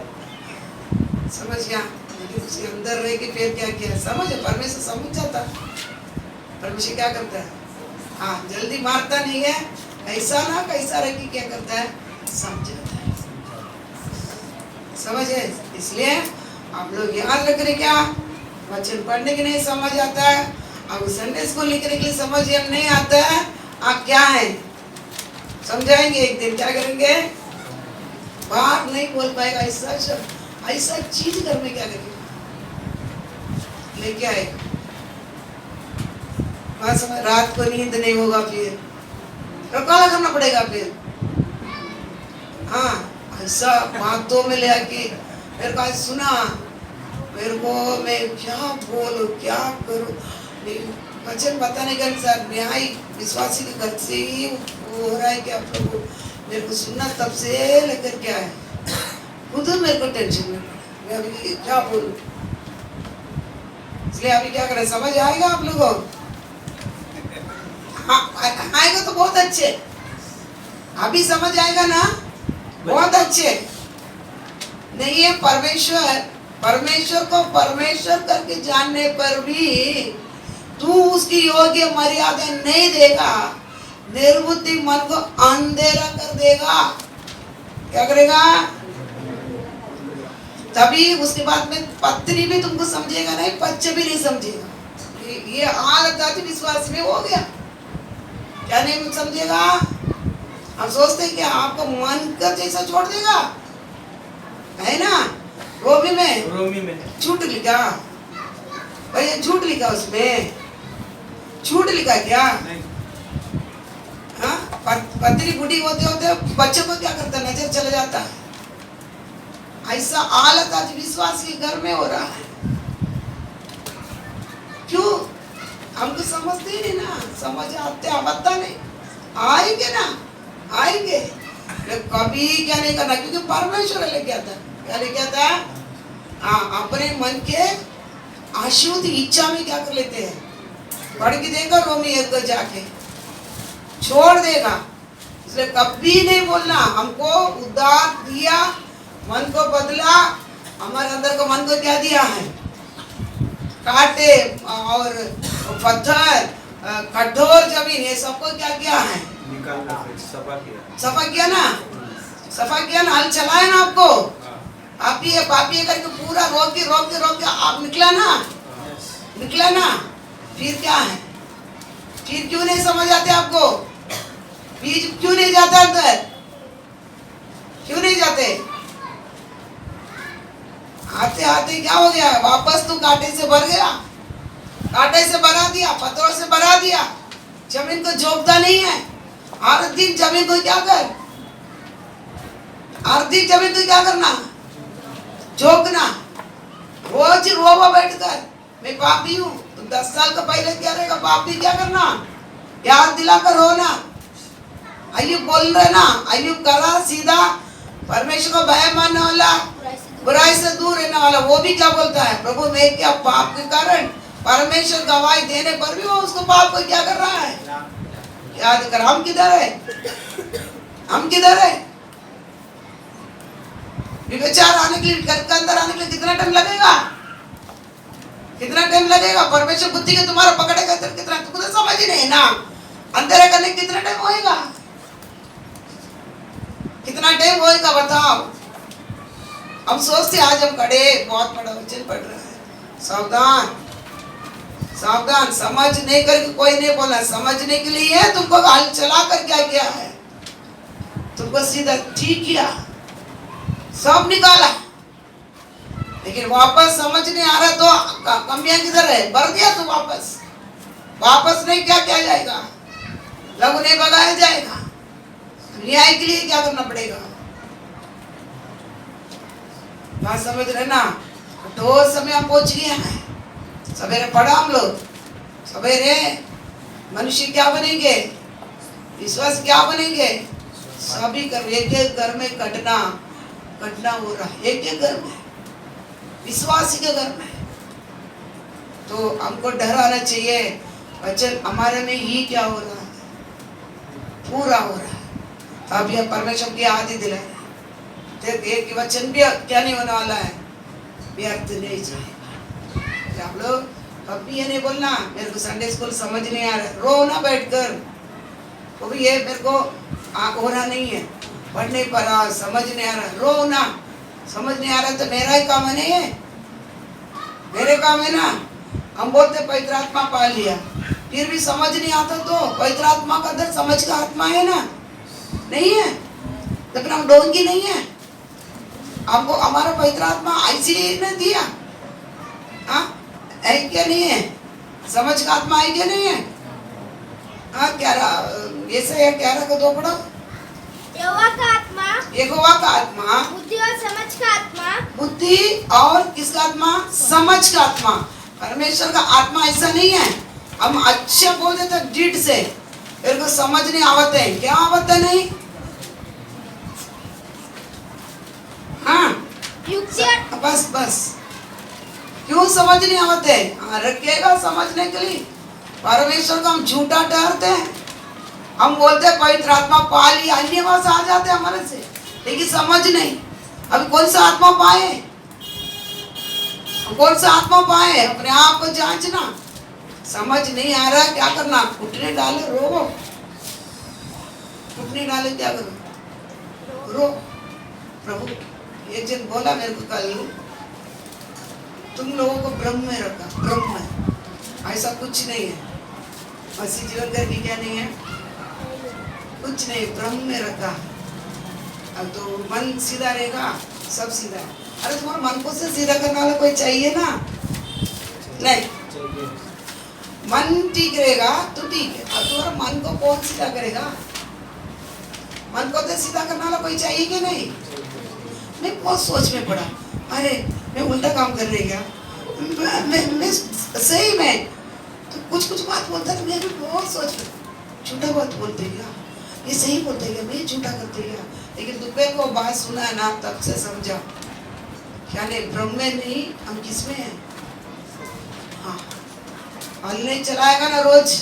समझ गया? लेकिन उसके अंदर रह के फिर क्या किया? समझ, परमेश्वर समझ जाता। परमेश्वर क्या करता है? हाँ, जल्दी मारता नहीं है। ऐसा ना कैसा रह के क्या करता है? समझाता है। समझ है? इसलिए आप लोग याद रख रहे, क्या वचन पढ़ने के नहीं समझ आता है, अब संडे स्कूल लिखने के लिए समझ नहीं आता है, आप क्या है समझाएंगे। एक दिन क्या करेंगे? बात नहीं बोल पाएगा। ऐसा चीज घर में क्या करेंगे? लेके आएगा। रात को नींद नहीं होगा, फिर काला करना पड़ेगा। फिर हाँ, ऐसा बातों में ले आके मेरे को सुना, मेरे को मैं क्या बोलूं, क्या करूं? वचन बताने के अनुसार न्याय विश्वासी के घर से ही हो रहा है। क्या प्रभु मेरे को सुनना, तब से लेकर क्या है, खुद मेरे को टेंशन में, मैं अभी क्या बोलूं। इसलिए अभी क्या करें? समझ आएगा आप लोगों? आएगा तो बहुत अच्छे। अभी समझ आएगा ना, बहुत अच्छे। नहीं है परमेश्वर को परमेश्वर करके जानने पर भी तू उसकी योग्य मर्यादा नहीं देगा, निर्बुद्धि मन को अंधेरा कर देगा। क्या करेगा? तभी उसके बाद में पत्नी भी तुमको समझेगा नहीं, बच्चे भी नहीं समझेगा। ये हालत आती विश्वास में हो गया। क्या नहीं समझेगा? हम सोचते हैं कि आपको मन कर जैसा छोड़ देगा, है ना? रोमी में झूठ लिखा, भैया झूठ लिखा उसमें। झूठ लिखा क्या? नहीं हाँ, पत्री बूढ़ी होते होते बच्चों को क्या करता, नजर चला जाता है। ऐसा हालत आज विश्वास के घर में हो रहा है। क्यों? हमको समझते ही नहीं ना, समझ आते आवता नहीं, आएंगे ना, आएंगे। कभी क्या नहीं करना, क्योंकि परमेश्वर लेके आता, क्या लेके आता? हाँ, अपने मन के अशुद्ध इच्छा में क्या कर लेते हैं, पढ़ के देगा रोमी 1 को जाके छोड़ देगा। इसलिए कभी नहीं बोलना हमको उद्धार दिया, मन को बदला, हमारे अंदर को मन को क्या दिया है, कांटे और पत्थर, कठोर जमीन, ये सबको क्या किया है, निकालना, फिर सफा किया। सफा किया ना, सफा किया ना, हल चलाया ना आपको। पापी है करके पूरा रोक के आप निकला ना, निकला ना, फिर क्या है, फिर क्यों नहीं समझ आते आपको, बीज क्यों नहीं जाता अंदर, क्यों नहीं जाते? आते आते क्या हो गया, वापस तू कांटे से भर गया, कांटे से भरा दिया, पत्थरों से भरा दिया, जमीन को जोतता नहीं है। हर दिन जमीन को क्या कर, हर दिन जमीन को क्या करना, जोतना। रोज रोवा बैठकर मैं पापी हूँ, तुम 10 साल का पहले क्या रहेगा, पापी क्या करना, याद दिलाकर रोना। अयुब बोल रहे ना, अयुब करा सीधा, परमेश्वर को भय मानने वाला, बुराई से दूर रहने वाला, वो भी क्या बोलता है, प्रभु मैं क्या पाप के कारण, परमेश्वर गवाही देने पर भी वो उसको पाप को क्या कर रहा है, याद कर। हम किधर है, हम किधर है? विचार आने के लिए, घर के अंदर आने के लिए कितना टाइम लगेगा, कितना टाइम लगेगा? परमेश्वर बुद्धि के तुम्हारा पकड़ेगा कितना, तुमको तो समझ ही नहीं ना, अंधेरा करने कितना टाइम होएगा, कितना टाइम होएगा बताओ। हम सोचते आज हम खड़े बहुत बड़ा वचन पढ़ रहा है, सावधान सावधान, समझ नहीं करके कोई नहीं बोला, समझने के लिए तुमको हाल चला कर क्या किया है, तुमको सीधा ठीक किया, सब निकाला, लेकिन वापस समझ नहीं आ रहा तो कमियां किधर है, भर दिया तो वापस नहीं क्या किया जाएगा, लघु नहीं भगाया जाएगा, न्याय के लिए क्या करना पड़ेगा। बात समझ रहे ना? तो समय हम पहुंच गए हैं, सवेरे पढ़ा हम लोग, सवेरे मनुष्य क्या बनेंगे, विश्वास क्या बनेंगे, सभी कर एक एक घर में कटना हो रहा है, एक एक घर में, विश्वासी के घर में। तो हमको डर आना चाहिए, वचन हमारे में ही क्या हो रहा है, पूरा हो रहा है। अब यह परमेश्वर की आदि दिला एक वचन भी क्या नहीं होने वाला है, व्यर्थ नहीं जाएगा। आप लोग कभी ये नहीं बोलना मेरे को संडे स्कूल समझ नहीं आ रहा, रो ना बैठकर, वो भी ये मेरे को हो रहा नहीं है, पढ़ नहीं पा रहा, समझ नहीं आ रहा, रो ना, समझ नहीं आ रहा तो मेरा ही काम नहीं है, मेरे काम है ना। हम बोलते पवित्र आत्मा पा लिया, फिर भी समझ नहीं आता तो पवित्र आत्मा का अंदर समझ का आत्मा है ना, नहीं है तो फिर हम डोंगी नहीं है। हमको हमारा पवित्र आत्मा ऐसी ने दिया, हाँ है क्या नहीं है, समझ का आत्मा है क्या नहीं है? हाँ क्या ऐसा है, क्या रहा को दो पढ़ो, यहोवा का आत्मा, यहोवा का आत्मा, बुद्धि और समझ का आत्मा, बुद्धि और किसका आत्मा, समझ का आत्मा। परमेश्वर का आत्मा ऐसा नहीं है हम अच्छा बोल देते डिट से, मेरे को समझ नहीं आवते, क्या आवते नहीं, हाँ युक्ति और बस क्यों समझ नहीं आवते, हाँ रखिएगा समझने के लिए। परमेश्वर को हम झूठा ठहरते हैं, हम बोलते हैं पवित्र आत्मा पा लिया, अन्य भाषा आ जाते हैं हमारे से, लेकिन समझ नहीं। अभी कौन सा आत्मा पाए, कौन सा आत्मा पाए, अपने आप को जांचना। समझ नहीं आ रहा क्या करना, घुटने डाले रो, घुटने डाले क्या करो, रो। प्रभु एक जन बोला मेरे को कल, तुम लोगों को ब्रह्म में रखा, ब्रह्म में ऐसा कुछ नहीं है, मसीह जीवन करके क्या नहीं है, कुछ नहीं, ब्रह्म में रखा। अब तो मन सीधा रहेगा, सब सीधा। अरे तुम्हारा मन को से सीधा करने वाला कोई चाहिए ना, नहीं मन ठीक रहेगा तो ठीक है। अब तुम्हारा मन को कौन सीधा करेगा? मन को तो सीधा करने वाला कोई चाहिए कि नहीं? मैं बहुत सोच में पड़ा, अरे मैं उल्टा काम कर रही क्या? मैं सही में तो कुछ बात बोलता है, मैं भी बहुत सोच में झूठा बात बोलते क्या? ये सही बोलते क्या? मैं झूठा करते क्या? लेकिन दोपहर को बात सुना है ना, तब से समझा क्या नहीं, ब्रह्म में नहीं, हम किसमें हैं? हाँ, हल नहीं चलाएगा ना, रोज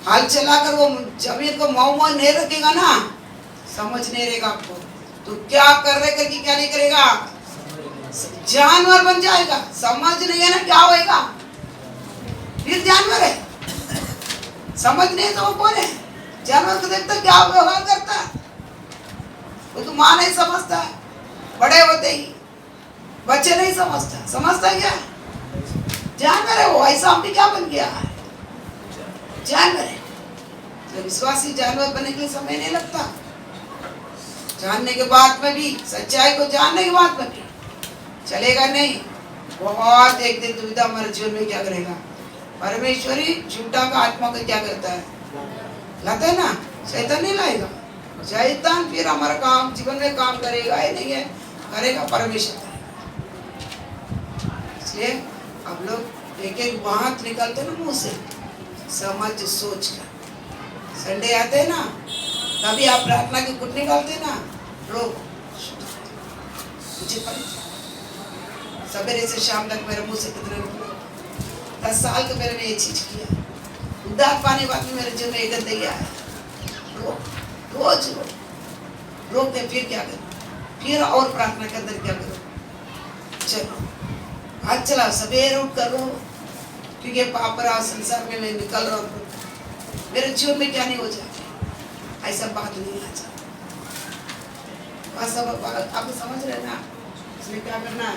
हल चलाकर वो जमीन को मऊ नहीं रखेगा ना, समझ नहीं रहेगा आपको तो क्या कर रहे करके क्या नहीं करेगा, जानवर बन जाएगा। समझ नहीं है ना, क्या होएगा? फिर जानवर है। समझ नहीं तो वो कौन है? जानवर को देखता क्या व्यवहार करता है, वो तो मां नहीं समझता है, बड़े होते ही बच्चे नहीं समझता, समझता क्या? जानवर है वो। ऐसा हम भी क्या बन गया है? जानवर है। तो विश्वासी जानवर बनने के लिए समय नहीं लगता। जानने के बाद में भी, सच्चाई को जानने के बाद में भी चलेगा नहीं। बहुत एक दिन दुविधा हमारे जीवन में क्या करेगा? परमेश्वरी झूठा का आत्मा को क्या करता है? लाता है ना, शैतान नहीं लाएगा। शैतान फिर हमारा काम जीवन में काम करेगा ही नहीं है, करेगा परमेश्वर। इसलिए अब लोग एक एक बात निकलते ना मुंह से, समझ सोच कर। संडे आते हैं ना, तभी आप प्रार्थना की कुट निकालते ना, लोग मुझे सवेरे से शाम तक मेरे मुंह से कितने निकले। 10 साल के मेरे में ये चीज किया, उद्धार पाने बाद में मेरे जीवन में एक दैया है। रोज रोक दे, फिर क्या करो? फिर और प्रार्थना के अंदर क्या करो? चलो आज चला, सवेरे उठ करो, क्योंकि पाप रहा संसार में मैं निकल रहा हूँ, मेरे जीवन में क्या नहीं हो जाए, ऐसा बात नहीं आ जाए। आप समझ रहे ना? इसमें क्या करना है?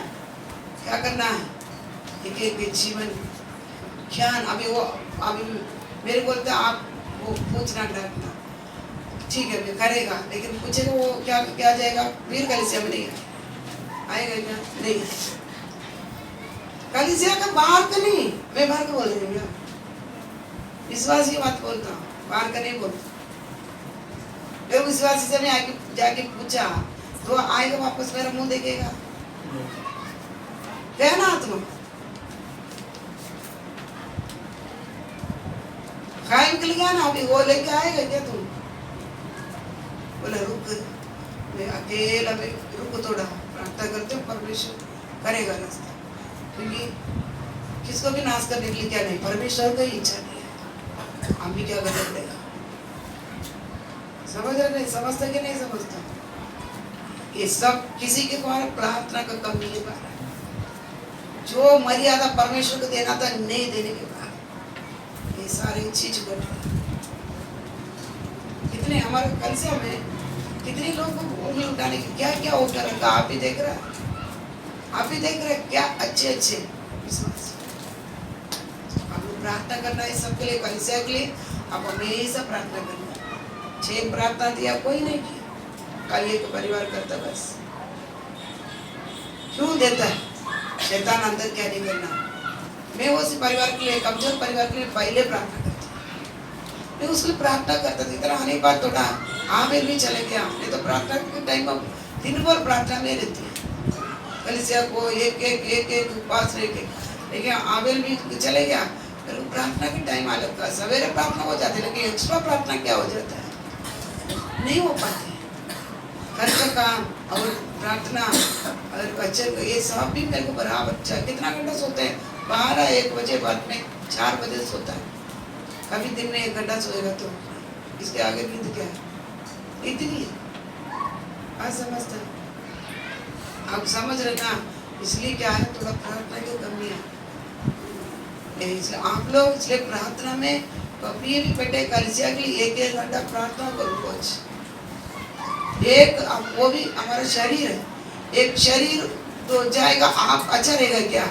क्या करना है? एक एक जीवन ज्ञान। अभी मेरे बोलते आप वो पूछना डरना, ठीक है मैं करेगा, लेकिन पूछेगा वो क्या क्या जाएगा? फिर कलिसिया में नहीं आएगा क्या? नहीं, कलिसिया का बाहर का नहीं, मैं बाहर का बोल रही हूँ, विश्वास की बात बोलता हूँ, बाहर का नहीं बोलता। मैं विश्वासी से मैं आके जाके पूछा तो आएगा वापस मेरा मुंह देखेगा? कहना आत्मा खाए निकल गया ना, अभी वो लेके आएगा क्या तुम? बोला रुक, मैं अकेला में रुक, थोड़ा प्रार्थना करते हो, परमेश्वर करेगा रास्ता। क्योंकि किसको भी नाश करने के लिए क्या नहीं, परमेश्वर को ही इच्छा नहीं है, हम भी क्या करना पड़ेगा? समझ रहे नहीं? समझता कि नहीं समझता? ये सब किसी के द्वारा प्रार्थना का कमी है। जो मर्यादा परमेश्वर को देना था नहीं देने के बाद ये सारी चीज बढ़ रही। कितने हमारे कलिसिया में कितने लोगों को उंगली उठाने की क्या क्या होकर रखा, आप ही देख रहे हैं, आप ही देख रहे हैं, क्या अच्छे अच्छे विश्वास। आपको प्रार्थना करना है सबके लिए, कलिसिया के लिए आप हमेशा प्रार्थना करना। 6 प्रार्थना दिया कोई नहीं किया, कल एक परिवार करता बस। क्यों देता है? शैतान अंदर क्या नहीं करना। मैं उस परिवार के लिए, कमजोर परिवार के लिए पहले प्रार्थना करती, मैं उसके लिए प्रार्थना करता था। इतना आने बात थोड़ा आमिर भी चले गया, नहीं तो प्रार्थना के टाइम में दिन भर प्रार्थना में रहती है। कलिसिया को एक उपवास रह के, लेकिन आमिर भी चले गया, फिर प्रार्थना के टाइम अलग का सवेरे प्रार्थना हो जाती है, लेकिन एक्स्ट्रा प्रार्थना क्या हो जाता है, नहीं हो पाती। घर का काम और प्रार्थना और बच्चे को, ये सब भी मेरे को बराबर। कितना घंटा सोते हैं? 12-1 बजे, बाद में 4 बजे सोता है। कभी दिन में 1 घंटा सोएगा तो इसके आगे नींद क्या है? इतनी असमझता। आप समझ रहे ना? इसलिए क्या है, थोड़ा प्रार्थना की कमी है। इसलिए आप लोग इसलिए प्रार्थना में कभी भी बैठे, कलिसिया के लिए 1-1 घंटा प्रार्थना करो रोज। एक वो भी हमारा शरीर है, एक शरीर तो जाएगा, आप अच्छा रहेगा क्या?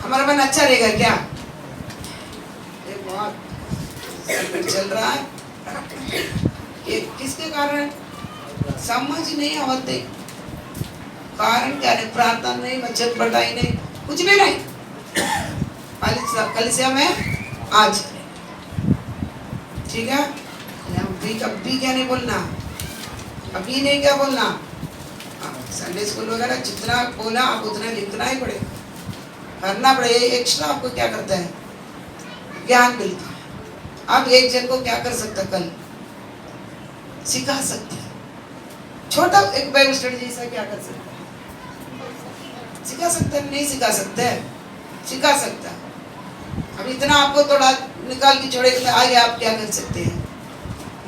हमारा मन अच्छा रहेगा क्या? ये बहुत चल रहा है। ये किसके कारण? समझ नहीं आवते। कारण क्या है? प्रार्थना नहीं, वचन पढ़ाई नहीं, कुछ भी नहीं। कलीसिया में आ चले, ठीक है। अभी क्या नहीं बोलना, अभी नहीं क्या बोलना। संडे स्कूल वगैरह जितना बोला आप उतना लिखना ही पड़ेगा, करना पड़ेगा। एक्स्ट्रा आपको क्या करता है, ज्ञान मिलता है। आप एक जन को क्या कर सकते, कल सिखा सकते हैं। छोटा एक बाइबल स्टडी जैसा क्या कर सकते हैं, सिखा सकते हैं। नहीं सिखा सकते, सिखा सकता है। अब इतना आपको थोड़ा निकाल के छोड़े आगे आप क्या कर सकते हैं,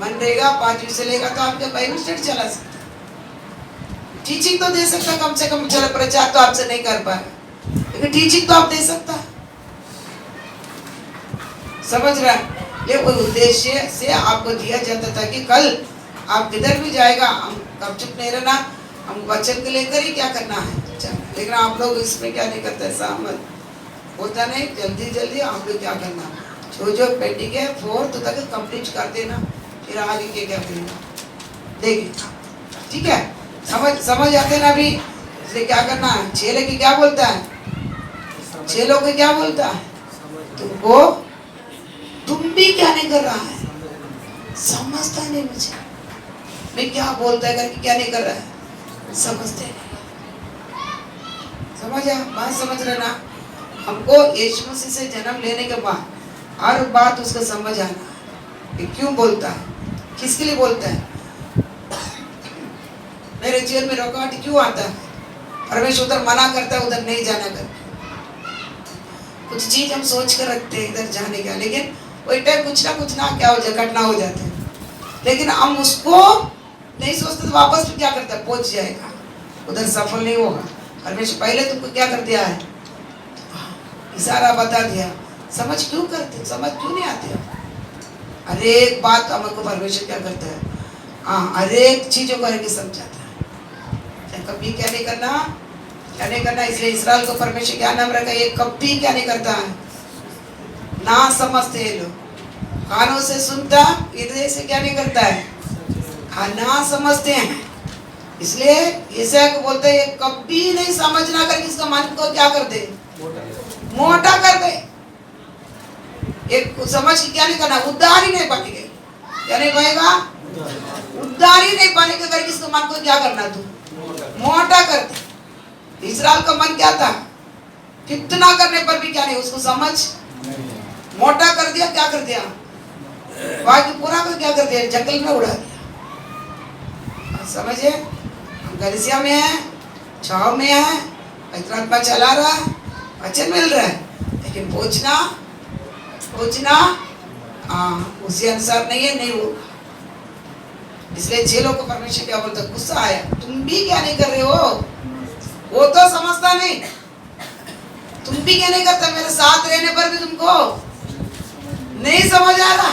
मन रहेगा 5 से लेगा तो आपके बाइबल स्टडी चला सकते हैं। टीचिंग तो दे सकता, कम से कम। चलो प्रचार तो आपसे नहीं कर पाए, लेकिन टीचिंग तो आप दे सकता है। समझ रहा है? ये कोई उद्देश्य से आपको दिया जाता था कि कल आप किधर भी जाएगा, हम कब चुप नहीं रहना, हम वचन को लेकर ही क्या करना है। लेकिन आप लोग इसमें क्या नहीं करते, सहमत होता नहीं। जल्दी जल्दी आप लोग क्या करना, जो पेंडिंग है 4th तक कंप्लीट कर देना, फिर आगे के क्या करेगा देखिए, ठीक है। समझ आते ना अभी। इसलिए क्या करना है, चेले की क्या बोलता है, चेलों को क्या बोलता है, तुमको तुम भी क्या नहीं कर रहा है, समझता नहीं मुझे, मैं क्या बोलता है करके क्या नहीं कर रहा है, समझते नहीं। समझ आ बात, समझ रहे ना। हमको यीशु मसीह से जन्म लेने के बाद हर बात उसको समझ आना कि क्यों बोलता है, किसके लिए बोलता है। मेरे जीवन में रुकावट क्यों आता है, परमेश्वर उधर मना करता है, उधर नहीं जाना कर। कुछ चीज हम सोच कर रखते हैं इधर जाने का, लेकिन वही टाइम कुछ ना क्या हो जाए, घटना हो जाता है। लेकिन हम उसको नहीं सोचते तो वापस क्या करता है, पहुंच जाएगा, उधर सफल नहीं होगा। परमेश्वर पहले तुमको क्या कर दिया है, इशारा बता दिया। समझ क्यों करते, समझ क्यों नहीं आते। हर एक बात हमको परमेश्वर क्या करता है, हर एक चीजों को करके समझाता है। कभी क्या नहीं करना, क्या नहीं करना। इसलिए इस्राएल को परमेश्वर क्या नाम रखा, ये कभी क्या नहीं करता है, ना समझते हैं लोग, कानों से सुनता, हृदय से क्या नहीं करता है, ना समझते हैं। इसलिए यशायाह को बोलते हैं, ये कभी नहीं समझना करके इसका मन को क्या कर दे, मोटा कर दे। एक समझ के क्या नहीं करना, उद्धार ही नहीं पाएंगे, क्या नहीं पाएगा, उद्धार ही नहीं पाने के करके इसका मन को क्या करना, तू मोटा कर दे। इस्राएल का मन क्या था, कितना करने पर भी क्या नहीं, उसको समझ मोटा कर दिया, क्या कर दिया, बाकी पूरा को क्या कर दिया, जंगल में उड़ा दिया। समझे, हम कलीसिया में है, छाव में है, पवित्र आत्मा चला रहा है, वचन मिल रहा है, लेकिन पूछना उसी अनुसार नहीं है, नहीं होगा। इसलिए चेलों को परमेश्वर क्या बोलता, गुस्सा आया, तुम भी क्या नहीं कर रहे हो, वो तो समझता नहीं, तुम भी क्या नहीं करता, मेरे साथ रहने पर भी तुमको नहीं समझ आ रहा।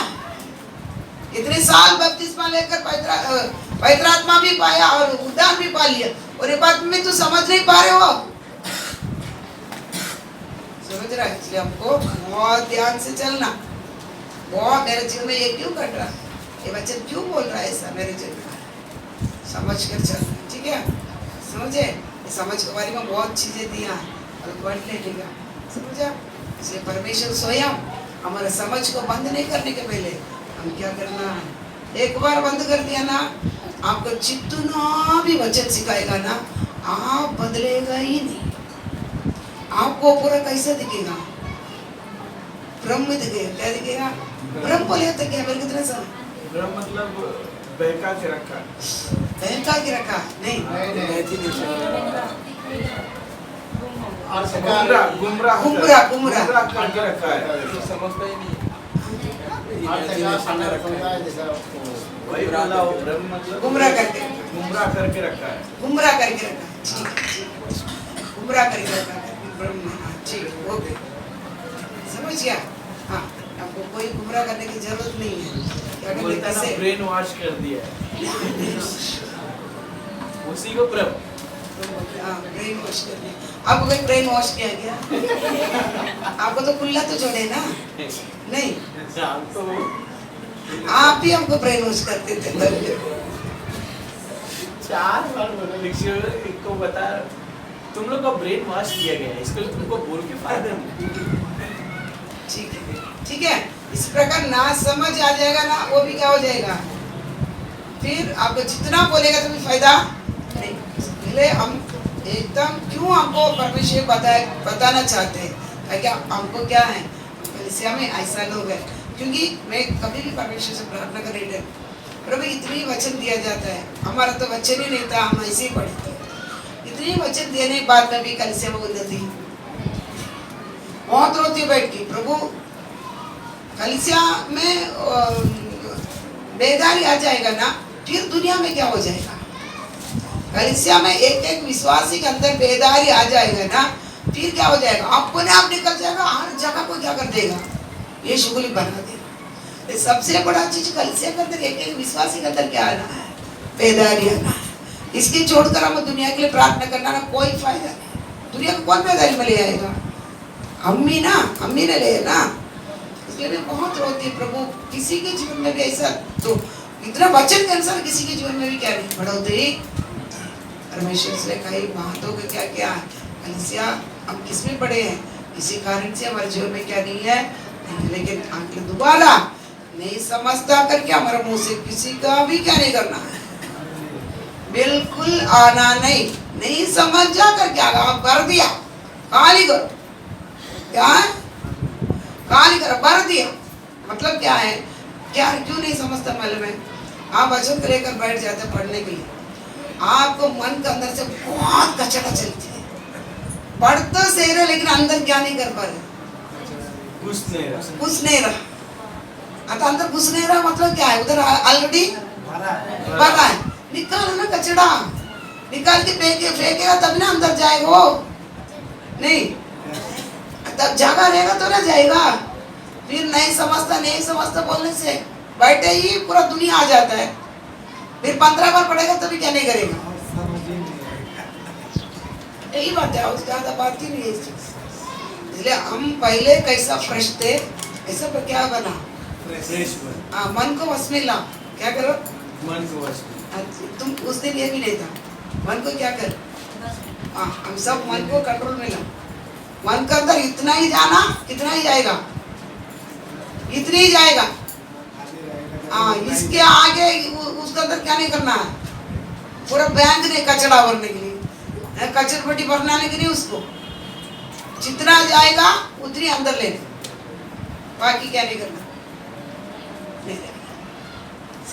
इतने साल बपतिस्मा लेकर पवित्र आत्मा भी पाया और उद्धार भी पा लिया, और ये बात में तो समझ नहीं पा रहे हो, समझ रहा है। इसलिए हमको बहुत ध्यान से चलना। बहुत मेरे जीवन में ये क्यों कट रहा है, ये बच्चे क्यों बोल रहा है ऐसा, मेरे जीवन में समझ कर चलना, ठीक है। समझे, समझ के बारे में बहुत चीजें दिया और पढ़ लेने का, समझा। इसलिए परमेश्वर स्वयं हमारे समझ को बंद नहीं करने के पहले हम क्या करना है, एक बार बंद कर दिया ना, आपको जितना भी वचन सिखाएगा ना, आप बदलेगा ही नहीं। आपको पूरा कैसे दिखेगा, ब्रह्म दिखेगा, क्या दिखेगा, ब्रह्म बोले तो क्या, मेरे कितने सा ब्रह्म मतलब बहका के रखा, बहका के रखा नहीं, गुमराह करके रखा है, समझता ही नहीं। वही बोला, ब्रह्म मतलब गुमराह करके रखा है, गुमराह करके रखा, ठीक, गुमराह करके रखा ब्रह्म, ठीक, ओके, समझ गया। हाँ, आपको कोई गुमराह करने की जरूरत नहीं है, क्या करने कैसे ब्रेन वॉश कर दिया है उसी को ब्रह्म, ब्रेन वॉश कर दिया। आपको कोई ब्रेन वॉश किया गया, आपको तो खुला तो छोड़े ना, नहीं, आप ही हमको ब्रेन वॉश करते थे। 4 बार एक को बता, तुम लोग का ब्रेन वॉश किया गया है, इसको तुमको बोल के फायदा नहीं। ठीक है। इस प्रकार ना समझ आ जाएगा ना, वो भी क्या हो जाएगा, फिर आपको जितना बोलेगा तो भी फायदा नहीं। पहले हम एकदम क्यों हमको परमेश्वर बताना चाहते हैं, ताकि हमको क्या है, कलीसिया में ऐसा लोग है। क्योंकि मैं कभी भी परमेश्वर से प्रार्थना कर रही हूँ, प्रभु इतनी वचन दिया जाता है, हमारा तो वचन ही नहीं था, हम ऐसे ही पढ़े थे। इतनी वचन देने के बाद में भी कलीसिया में उन्नति बहुत रोती बैठ के, प्रभु कलीसिया में बेदारी आ जाएगा ना, फिर दुनिया में क्या हो जाएगा। कलीसिया में एक एक विश्वासी के अंदर बेदारी आ जाएगा ना, फिर क्या हो जाएगा, अपने आप निकल जाएगा, हर जगह को क्या कर देगा, ये शुगली बना देगा। सबसे बड़ा चीज कलीसिया के अंदर एक एक विश्वासी के अंदर क्या आना है, बेदारी आना है। इसके छोड़कर हम दुनिया के लिए प्रार्थना करना ना कोई फायदा नहीं। दुनिया को कौन बेदारी में ले आएगा, अम्मी ने ले ना। इसलिए मैं बहुत रोती हूँ, प्रभु किसी के जीवन में भी ऐसा, तो इतना वचन के अनुसार किसी के जीवन में भी क्या नहीं बढ़ोतरी परमेश्वर से कई बातों का क्या क्या है। कलीसिया हम किसमें पड़े हैं, किसी कारण से हमारे जीवन में क्या नहीं है, लेकिन आगे दोबारा नहीं समझता करके हमारे मुंह से किसी का भी क्या नहीं करना है, बिल्कुल आना नहीं समझ जा कर क्या भर दिया, खाली करो, क्या है खाली करो, भर दिया। मतलब क्या है, क्या क्यों नहीं समझता मालूम है, आप वचन को लेकर बैठ जाते पढ़ने के लिए, आपको मन के अंदर से बहुत कचरा चलती है, पढ़ तो सही रहे लेकिन अंदर क्या नहीं कर पा रहे, घुस नहीं रहा। आता अंदर घुस नहीं रहा मतलब क्या है, उधर ऑलरेडी भरा है। निकालो ना कचड़ा, निकाल के फेंकेगा तब ना अंदर जाएगा, वो नहीं तब जगह रहेगा तो ना जाएगा। फिर नहीं समझता बोलने से बैठे ही पूरा दुनिया आ जाता है, फिर 15 बार पढ़ेगा तभी क्या नहीं करेगा। यही बात है, और ज्यादा बात ही नहीं है। इसलिए हम पहले कैसा फ्रेश थे, ऐसा पर क्या बना, मन को वश में ला। क्या करो, मन को वश में। तुम उस दिन ये भी नहीं था, मन को क्या कर, हम सब मन को कंट्रोल में ला। मन के अंदर इतना ही जाना, कितना ही जाएगा, इतनी ही जाएगा। इसके आगे उसके अंदर क्या नहीं करना है, पूरा बैंक नहीं कचड़ा भरने के लिए, कचरपट्टी भरने के लिए, उसको जितना जाएगा उतनी अंदर लेना, बाकी क्या नहीं करना, नहीं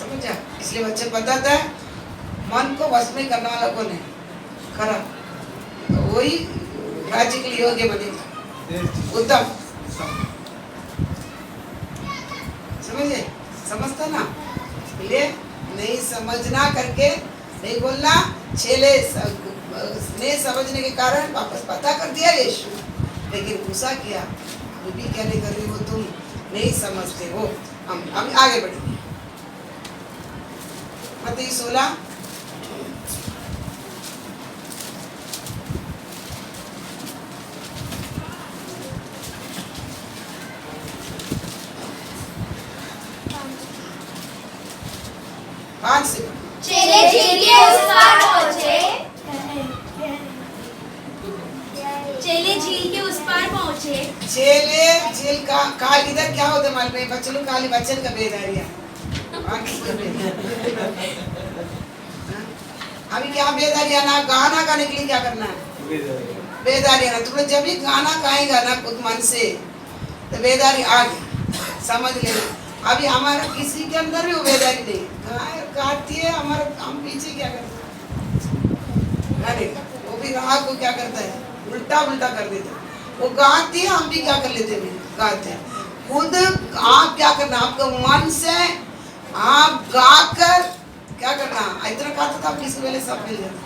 समझा। इसलिए बच्चे बताता है मन को वश में करने वाला कौन है, खरा, वही राज्य के लिए योग्य बनेगा, उत्तम। समझे, समझता ना, इसलिए नहीं समझना करके नहीं बोलना, छेले नहीं समझने के कारण वापस पता कर दिया यीशु, लेकिन गुस्सा किया, वो भी क्या नहीं कर रही हो, तुम नहीं समझते हो। हम आगे बढ़ेंगे। मत्ती 16 5 से चेले झील के उस पार पहुंचे। चेले झील के उस पार पहुंचे। चेले झील का काल इधर क्या होता है मालूम है, बच्चों लोग काली बच्चन का बेदारिया, अभी क्या बेदारिया ना, गाना गाने के लिए क्या करना है, बेदारिया ना। तुम लोग जब भी गाना गाएगा ना खुद मन से, तो बेदारी आ गया, समझ लेना। अभी हमारा किसी के अंदर भी वो बेदारी नहीं, गाती है हमारा, हम पीछे क्या करते हैं, वो भी राह को क्या करता है, उल्टा कर देते हैं। वो गाती है, हम भी क्या कर लेते हैं, गाते हैं। खुद आप क्या करना, आपको मन से आप गाकर क्या करना, इतना गाता था किसी वेले सब मिल जाता,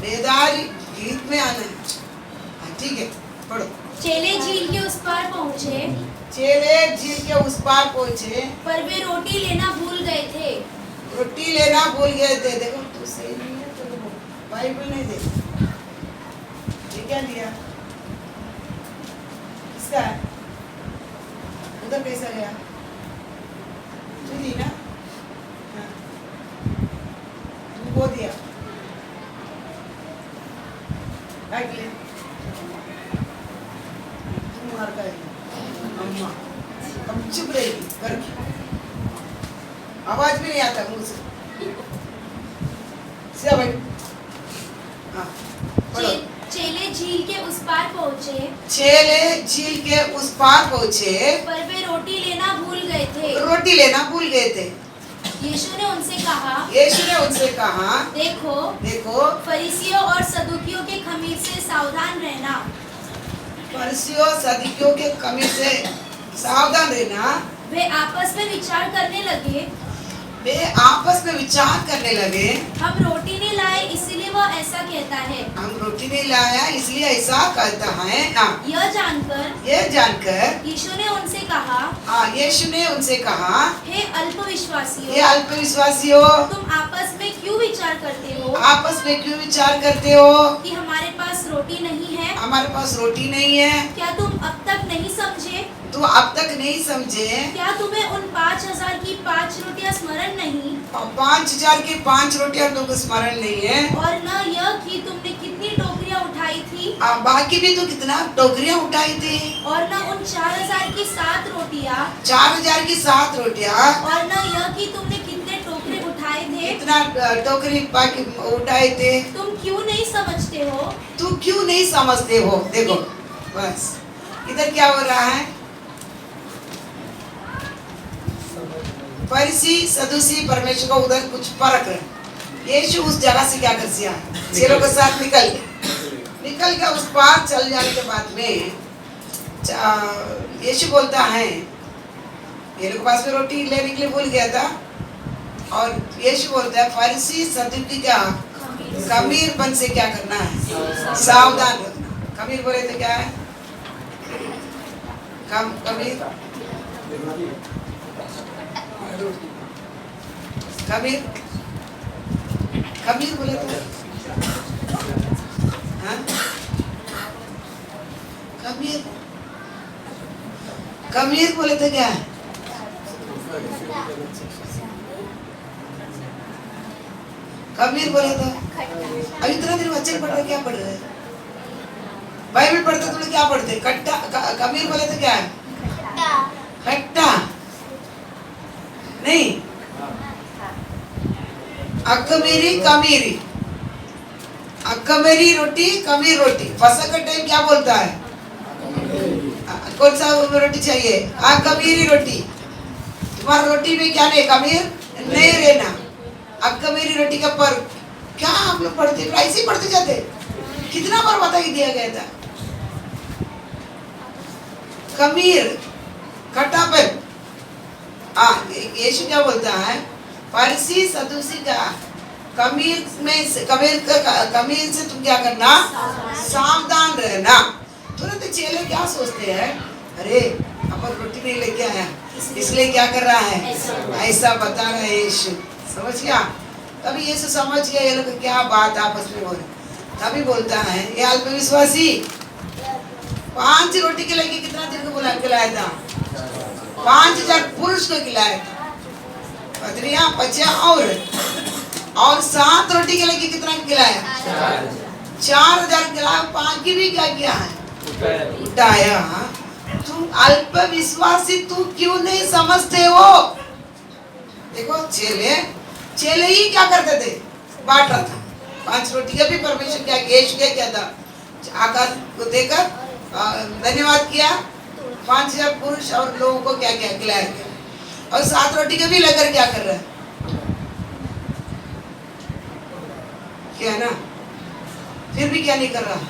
बेदारी गीत में आना है। ठीक है, पढ़ो। चेले झील के उस पार पहुंचे। चेले झील के उस पार पहुंचे, पर वे रोटी लेना भूल गए थे। रोटी लेना भूल गए थे। देखो तू सही नहीं है, तो बाइबल नहीं दे, ये क्या दिया, किसका है, उधर कैसा गया, तू दी ना, तुमको दिया, तुम मार का अम्मा आवाज भी नहीं आता मुंह से। सीधा बैठ। हाँ, बोलो। चेले झील के उस पार पहुँचे। चेले झील के उस पार पहुँचे। पर वे रोटी लेना भूल गए थे। रोटी लेना भूल गए थे। यीशु ने उनसे कहा। यीशु ने उनसे कहा, देखो, देखो, फरीसियों और सदूकियों के खमीर से सावधान रहना। फरीसियों सदूकियों के खमीर से सावधान रहना। वे आपस में विचार करने लगे। वे आपस में विचार करने लगे। हम रोटी नहीं लाए इसलिए वह ऐसा कहता है। हम रोटी नहीं लाया इसलिए ऐसा कहता है। यह जानकर यीशु ने उनसे कहा। यीशु ने उनसे कहा, हे अल्पविश्वासियों, हे अल्पविश्वासियों, तुम आपस में क्यों विचार करते हो? आपस में क्यों विचार करते हो कि हमारे पास रोटी नहीं है? हमारे पास रोटी नहीं है। क्या तुम अब तक नहीं समझे? तू अब तक नहीं समझे? क्या तुम्हें उन 5000 की 5 रोटियां स्मरण नहीं? 5000 की 5 रोटियां तुमको स्मरण नहीं है? और न यह कि तुमने कितनी टोकरियां उठाई थी? बाकी भी तो कितना टोकरियां उठाई थी। और न उन 4000 की 7 रोटियां? 4000 की 7 रोटियां। और न यह कि तुमने कितने टोकरे उठाए थे? कितना टोकरी बाकी उठाए थे? तुम क्यों नहीं समझते हो? तू क्यों नहीं समझते हो? देखो बस इधर क्या हो रहा है। फरीसी सदूसी परमेश्वर को उधर कुछ फर्क है। यीशु उस जगह से क्या कर दिया, चेलों के साथ निकल गया। उस पार चल जाने के बाद में यीशु बोलता है, ये लोग पास में रोटी लेने के लिए भूल गया था। और यीशु बोलता है फरीसी सदूकी का खमीर बन से क्या करना है, सावधान रखना। खमीर बोले तो क्या है? खमीर बोले तो खमीर बोले तो क्या है? खमीर बोले तो अब इतना दिन बच्चे पढ़ रहे, क्या पढ़ रहे? बाइबल पढ़ते तुम क्या पढ़ते? खट्टा। खमीर बोले तो क्या है? खट्टा नहीं, अखमीरी रोटी, खमीर रोटी। फसक का टाइम क्या बोलता है? कौन सा रोटी चाहिए? खमीरी रोटी। तुम्हारा रोटी में क्या नहीं, खमीर नहीं रहना। अखमीरी रोटी का पर क्या हम लोग पढ़ते, ऐसे ही पढ़ते जाते। कितना बार बता ही दिया गया था। खमीर खट्टापन। यीशु क्या बोलता है? फरीसी सदूसी का खमीर से तुम क्या करना, सावधान रहना। तुरंत चेले क्या सोचते हैं, अरे अपन रोटी नहीं लेके आया इसलिए क्या कर रहा है, ऐसा बता रहा है यीशु। समझ गया? तभी यीशु समझ गया ये लोग क्या बात आपस में हो रही। तभी बोलता है, ये अल्पविश्वासी 5 रोटी के लेके कितना दिन को खिलाया था? 5000 पुरुष को खिलाया था। पत्नियां, बच्चा और 7 रोटी के लेके कितना खिलाया? 4000 खिलाया। बाकी भी क्या किया है? उठाया। तुम अल्पविश्वासी, तू क्यों नहीं समझते हो? देखो चेले ही क्या करते थे, बांट रहा था। 5 रोटी का भी परमेश्वर क्या क्या था, आकाश को देकर धन्यवाद किया। 5000 पुरुष और लोगों को क्या क्या खिलाया गया। और 7 रोटी का भी लेकर क्या कर रहा है, क्या है ना? फिर भी क्या नहीं कर रहा,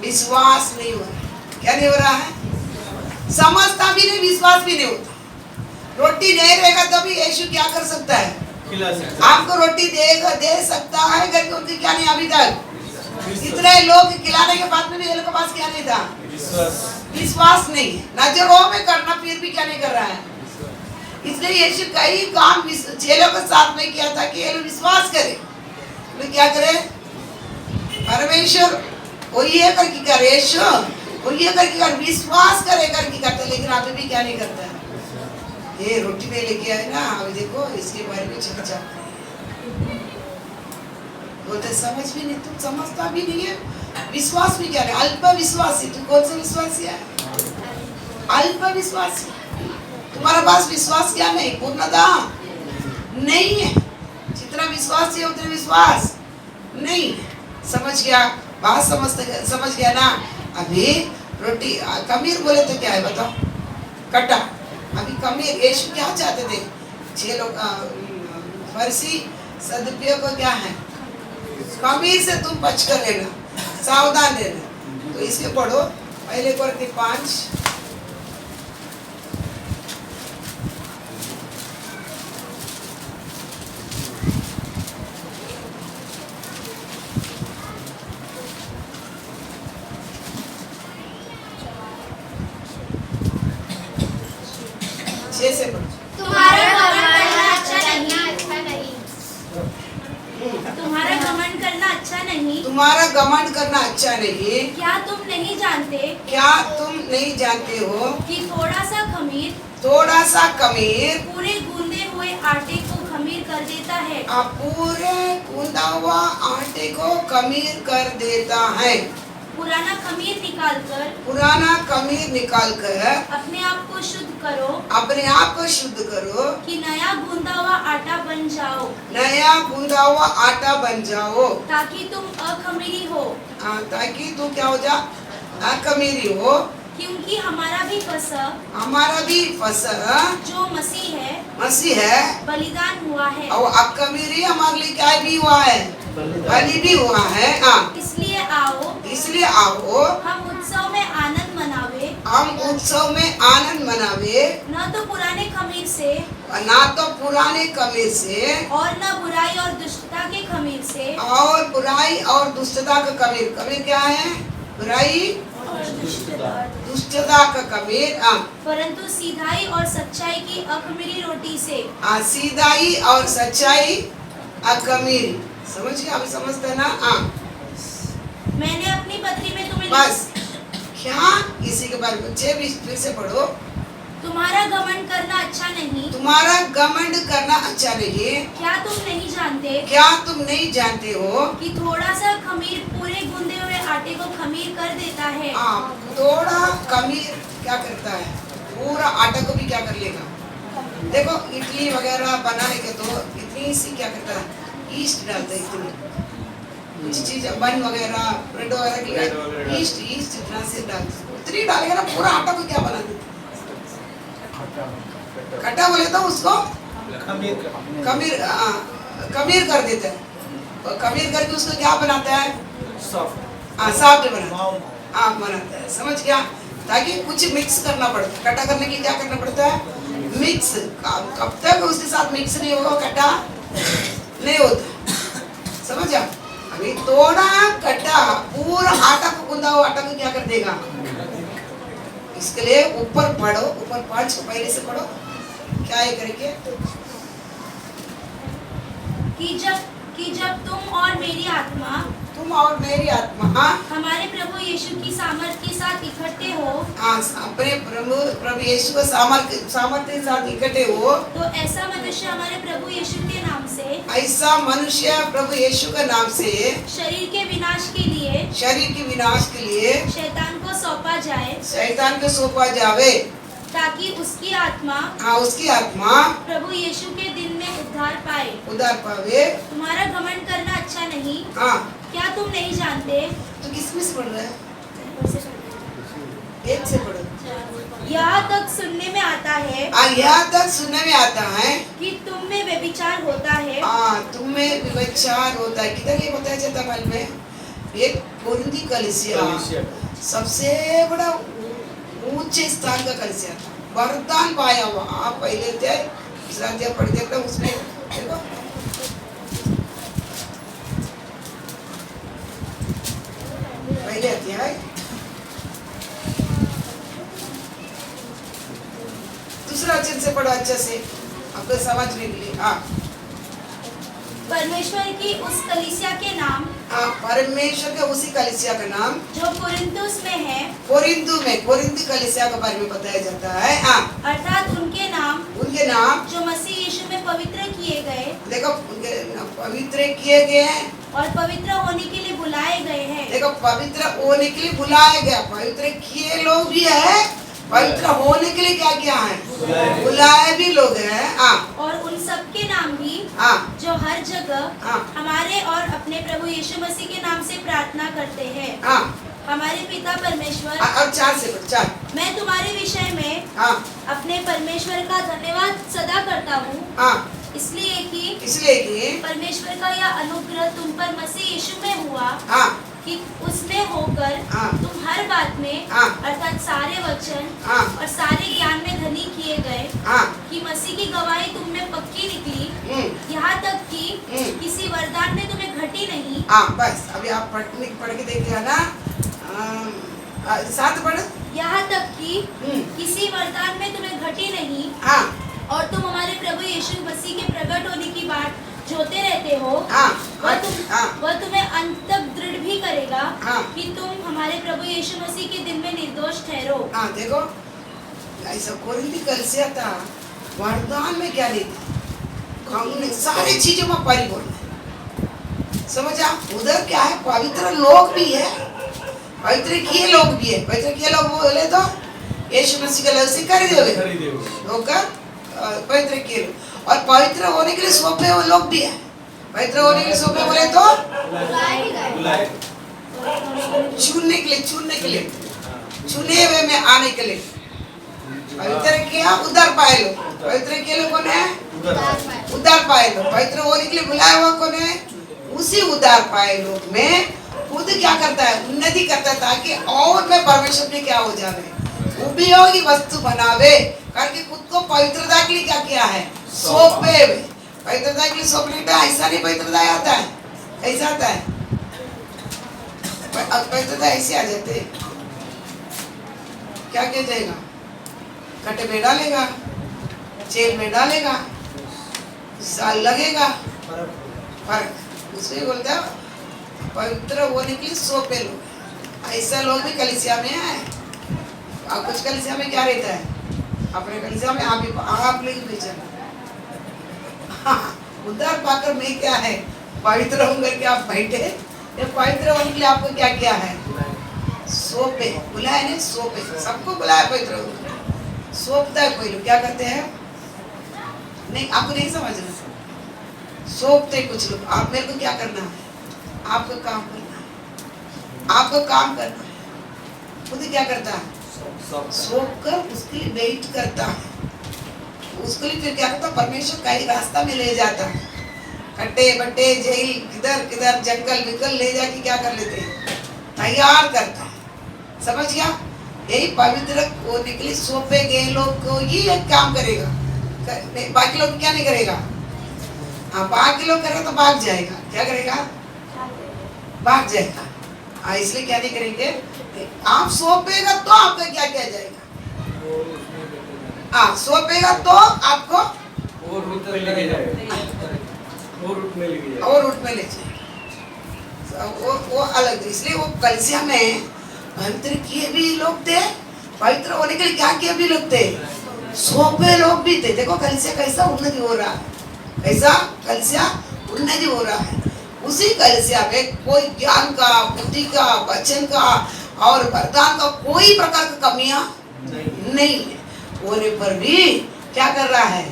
विश्वास नहीं हो रहा। क्या नहीं हो रहा है? समझता भी नहीं, विश्वास भी नहीं होता। रोटी नहीं रहेगा तभी यीशु क्या कर सकता है, आपको रोटी दे सकता है करके उनकी क्या नहीं अभी तक। इतने लोग खिलाने के बाद में भी ये लोग के पास क्या नहीं था, विश्वास नहीं है। नजरों में करना फिर भी क्या नहीं कर रहा है। इसलिए यीशु कई काम चेलों के साथ में किया था कि ये लोग विश्वास करे। तो क्या करे, परमेश्वर वही है करके करे, यीशु वही है करके कर, विश्वास करे करके करते। लेकिन अभी भी क्या नहीं करता है, ये रोटी नहीं लेके आए ना, अभी देखो इसके बारे में चर्चा बोलते, समझ भी नहीं, तुम समझता भी नहीं है, विश्वास भी क्या है, अल्प विश्वासी। तुम कौन सा विश्वासी है, अल्प विश्वासी। तुम्हारे पास विश्वास क्या नहीं, पूर्णता नहीं है। जितना विश्वास है उतना विश्वास नहीं। समझ गया बात? समझ गया ना? अभी रोटी कमीर बोले तो क्या है बताओ? कटा। अभी कमीर यीशु क्या चाहते थे? 6 लोग फरीसी सदुपयोग को क्या है? कमीर से तुम बच कर लेना, सावधान रहना। तो इसके पढ़ो पहले कोरिन्थी 5 6 से पढ़ो। तुम्हारा घमंड करना अच्छा नहीं। तुम्हारा घमंड करना अच्छा नहीं। तुम्हारा घमंड करना अच्छा नहीं। क्या तुम नहीं जानते? क्या तुम नहीं जानते हो कि थोड़ा सा खमीर पूरे गूंदे हुए आटे को खमीर कर देता है। पूरे गूंदा हुआ आटे को खमीर कर देता है। पुराना खमीर निकालकर अपने आप को शुद्ध करो कि नया गूंदा हुआ आटा बन जाओ ताकि तुम अखमीरी हो। ताकि तू क्या हो जा? अखमीरी हो। क्योंकि हमारा भी फसह जो मसीह है बलिदान हुआ है। और अखमीरी हमारे लिए क्या भी हुआ है? बलि भी हुआ है। इसलिए आओ हम उत्सव में आनंद मनावे न तो पुराने खमीर से और न बुराई और दुष्टता के खमीर से। और बुराई और दुष्टता का खमीर क्या है? बुराई दुष्टता का खमीर। परंतु सीधाई और सच्चाई की अखमीरी रोटी से। सीधाई और सच्चाई अखमीरी। समझ गया? अभी समझते ना? मैंने अपनी पत्री में तुम्हें बस क्या इसी के बारे में 6 फिर से पढ़ो। तुम्हारा घमंड करना अच्छा नहीं। क्या तुम नहीं जानते हो कि थोड़ा सा खमीर पूरे गूंदे हुए आटे को खमीर कर देता है। थोड़ा खमीर क्या करता है? पूरा आटा को भी क्या कर लेगा? देखो इडली वगैरह बनाने के तो इतनी सी क्या करता है? ईस्ट डालता है। इतनी कुछ चीज बन वगैरह ब्रेड वगैरह की ईस्ट इतना से उतनी डालेगा ना, पूरा आटा को क्या बना देता? खट्टा बोले तो उसको खमीर कर देता है। और खमीर करके उसको क्या बनाता है? सॉफ्ट बनाता है। समझ गया? ताकि कुछ मिक्स करना पड़ता है। खट्टा करने के लिए क्या करना पड़ता है? मिक्स। कब तक उसके साथ मिक्स नहीं होगा खट्टा नहीं होता। समझ आ? अभी थोड़ा खट्टा पूरा आटा को गूंदा हुआ आटा को क्या कर देगा? इसके लिए ऊपर पढ़ो, ऊपर 5 को पहले से पढ़ो। क्या है करके कि जब तुम और मेरी आत्मा हमारे प्रभु यीशु की सामर्थ के साथ इकट्ठे हो। अपने प्रभु यीशु को सामर्थ के साथ इकट्ठे हो तो ऐसा मनुष्य हमारे प्रभु यीशु के नाम से शरीर के विनाश के लिए शैतान को सौंपा जावे ताकि उसकी आत्मा प्रभु यीशु के दिन में उद्धार पावे। तुम्हारा घमंड करना अच्छा नहीं। क्या तुम नहीं जानते? तो किसमें से पढ़ रहा है? 1 से पढ़ो। यहाँ तक सुनने में आता है कि तुम में व्यभिचार होता है। तुम में व्यभिचार होता है। किधर ये बताया जाता है में? एक कोरिन्थी कलीसिया सबसे बड़ा ऊंचे स्थान का कलीसिया था, वरदान पाया हुआ। आप पहले थे दूसरा अध्याय पढ़ देखना, उसमें देखो पहले अध्याय दूसरा अच्छे से पढ़ो, अच्छे से आपको समझने के लिए। परमेश्वर की उस कलीसिया के नाम, परमेश्वर के उसी कलीसिया का नाम जो कोरिन्थुस में है, कोरिन्थी कलीसिया के बारे में बताया जाता है। अर्थात उनके नाम जो मसीह यीशु में पवित्र किए गए। देखो उनके पवित्र किए गए हैं और पवित्र होने के लिए बुलाए गए हैं। देखो पवित्र होने के लिए बुलाया गया, पवित्र किए लोग भी है, पवित्र होने के लिए क्या किया है? बुलाए भी लोग हैं। हाँ, और उन सब के नाम भी हाँ, जो हर जगह हाँ, हमारे और अपने प्रभु यीशु मसीह के नाम से प्रार्थना करते हैं। हाँ। हमारे पिता परमेश्वर, और 4 सेकंड 4। मैं तुम्हारे विषय में हाँ, अपने परमेश्वर का धन्यवाद सदा करता हूँ, हाँ, इसलिए कि परमेश्वर का यह अनुग्रह तुम पर मसीह यीशु में हुआ, हाँ, कि उसमें होकर हाँ, तुम हर बात में, हाँ, अर्थात सारे वचन हाँ, और सारे ज्ञान में धनी किए गए, हाँ, कि मसीह की गवाही तुम में पक्की निकली, हम्म, यहाँ तक कि किसी वरदान में तुम्हें घटी नहीं। हाँ। बस अभी आप पढ़ के देखिए ना। 7 पढ़। यहाँ तक कि किसी वरदान में तुम्हें घटी नहीं, हाँ, और तुम हमारे प्रभु यीशु मसीह के प्रकट होने की बाट जोते रहते हो। हाँ, वह तुम्हें अंत तक दृढ़ भी करेगा, हाँ, कि तुम हमारे प्रभु यीशु मसीह के दिन में निर्दोष ठहरो। हाँ। देखो ऐसा कोरिन्थी कलीसिया था, वरदान में क्या नहीं था, हमने सारी चीजों में परिपूर्ण है। समझा? उधर क्या है? पवित्र लोग भी है, पवित्र किए लोग भी है। पवित्र किए लोग बोले तो यीशु मसीह का लहू से खरीदे होकर पवित्र किए लोग। और पवित्र होने के लिए सौंपे हुए लोग भी है। पवित्र होने के लिए सौंपे बोले तो चुनने के लिए चुने हुए में आने के लिए। पवित्र किया उद्धार पाए लो। पवित्र किए लोग कौन है? उद्धार पाए लो। पवित्र होने के लिए बुलाया हुआ कौन है? उसी उद्धार पाए लोग में खुद क्या करता है? उन्नति करता है, ताकि और में परमेश्वर में क्या हो जाए, उपयोगी वस्तु बनावे करके खुद को पवित्रता के लिए क्या किया है? सौंपे। पवित्रता के लिए सौंपने का ऐसा नहीं पवित्रता आता है। कैसा आता है? पवित्रता ऐसे आ जाते, क्या किया जाएगा? कटे में डालेगा, जेल में डालेगा, साल लगेगा, फर्क उसमें बोलता है पवित्र होने के लिए सौंपे लोग। ऐसा लोग भी कलीसिया में है। और कुछ कलीसिया में क्या रहता है? अपने कलीसिया में आप लोग ही पहचान। उद्धार पाकर में क्या है? पवित्र होकर के आप बैठे, ये पवित्र होने के लिए आपको क्या किया है? सौंपे। बुलाया नहीं, सौंपे। सबको बुलाया पवित्र होकर, सौंपता है कोई लोग। क्या करते हैं? नहीं, आपको नहीं समझना। सौंपते कुछ लोग। आप मेरे को क्या करना है? आपको काम करना है, आपको काम करना है। खुद क्या करता है? सौंप कर उसके लिए वेट करता है। उसके लिए फिर क्या करता है? परमेश्वर कई रास्ता में ले जाता है। कट्टे बट्टे जेल किधर किधर जंगल विकल ले जाके क्या कर लेते हैं? तैयार करता है। समझ गया? यही पवित्र होने के लिए सौंपे गए लोग को ही एक काम करेगा। बाकी लोग क्या नहीं करेगा? हाँ, बाकी लोग करेगा तो भाग जाएगा। क्या करेगा? भाग जाएगा। इसलिए क्या नहीं करेंगे? आप सौंपेगा तो आपका क्या किया जाएगा? सौंपेगा तो आपको और रूट में लेके जाएगा। वो अलग। इसलिए वो कलीसिया में पवित्र किए भी लोग थे, पवित्र होने के लिए क्या किए भी लोग थे, सौंपे लोग भी थे। देखो कलीसिया कैसा उन्नति हो रहा है, कैसा कलीसिया उन्नति हो रहा है। उसी कलीसिया में कोई ज्ञान का, बुद्धि का, वचन का और वरदान का कोई प्रकार की कमियां नहीं है। होने पर भी क्या कर रहा है?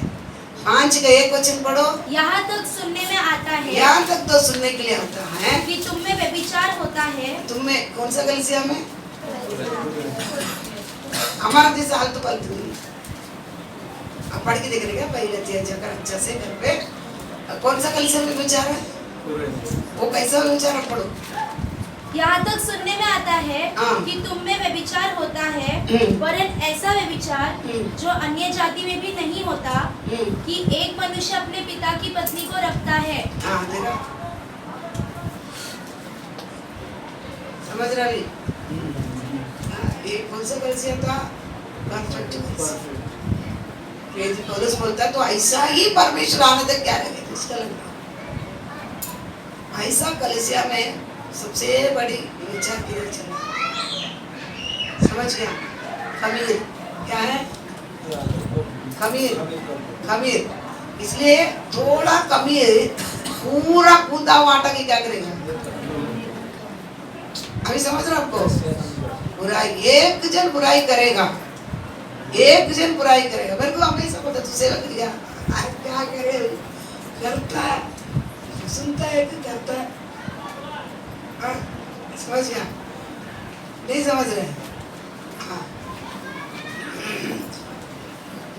5 का 1 वचन पढ़ो। यहाँ तक सुनने में आता है, यहाँ तक तो सुनने के लिए आता है कि तुम में व्यभिचार होता है। तुम में कौन सा कलीसिया में? हमारा जैसा हाल तो फालतू नहीं। अब पढ़ के देख रहे क्या? पहले अच्छा से घर पे कौन सा कलीसिया में विचार है? वो कैसा विचार है? पढ़ो। यहाँ तक सुनने में आता है कि तुम में व्यभिचार होता है, वरन ऐसा व्यभिचार जो अन्य जाति में भी नहीं होता, कि एक मनुष्य अपने पिता की पत्नी को रखता है। समझ रहा भी? एक कौन सा कलीसिया था? पौलुस बोलता है तो ऐसा ही परमेश्वर आने तक क्या रहेगा? इसका लगता ऐसा कलीसिया में सबसे बड़ी विचार किधर चल रहा है? समझ गया? खमीर क्या है? खमीर। इसलिए थोड़ा खमीर पूरा कूदा हुआ आटा की क्या करेगा? अभी समझ रहे आपको? बुराई, एक जन बुराई करेगा एक जन बुराई करेगा, मेरे को हमेशा पता तू सेवा किया, क्या करे, करता है, सुनता है कि करता है। समझ गया? नहीं समझ रहे? हाँ।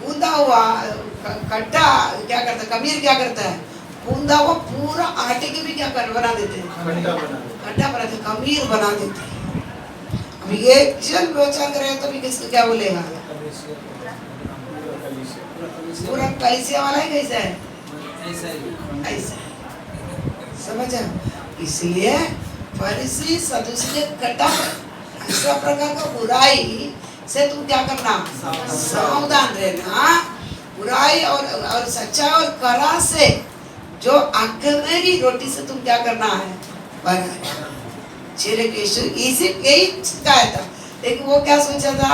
बूंदा हुआ कट्टा क्या करता है, कमीर क्या करता है, बूंदा हुआ पूरा आटे के भी क्या कर बना देते हैं, खट्टा बना देते, कमीर बना देते हैं। अब ये जन पहचान करे तो भी किसको क्या बोलेगा, पूरा कलिसिया वाला ही कैसा है, ऐसा है। समझा? इसलिए फरीसी सदूसी के कट्टा ऐसा प्रकार का बुराई से तुम क्या करना, सावधान रहना। बुराई और सच्चाई और करा से जो अखमेरी रोटी से तुम क्या करना है, बनाना। चेले के इसी यही सिखाया था, लेकिन वो क्या सोचा था,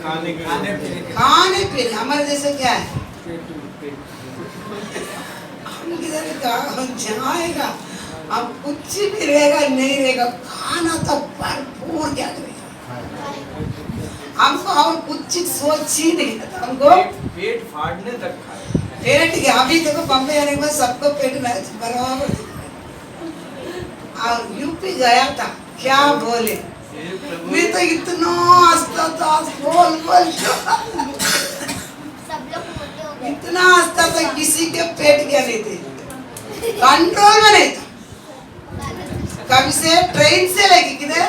खाने पीने हमारे जैसे क्या है, हम किधर जाएगा, अब कुछ भी रहेगा नहीं रहेगा, खाना तो भरपूर क्या करेगा, हमको और कुछ सोच ही नहीं था, हमको पेट फाड़ने तक खाए। पेट क्या, अभी देखो बम्बई आने के बाद सबको पेट बराबर। और यूपी गया था, क्या बोले, मैं तो इतना हंसता था, बोल इतना हंसता था, किसी के पेट क्या नहीं थे, कंट्रोल में नहीं था। कभी से ट्रेन से लेके किधर,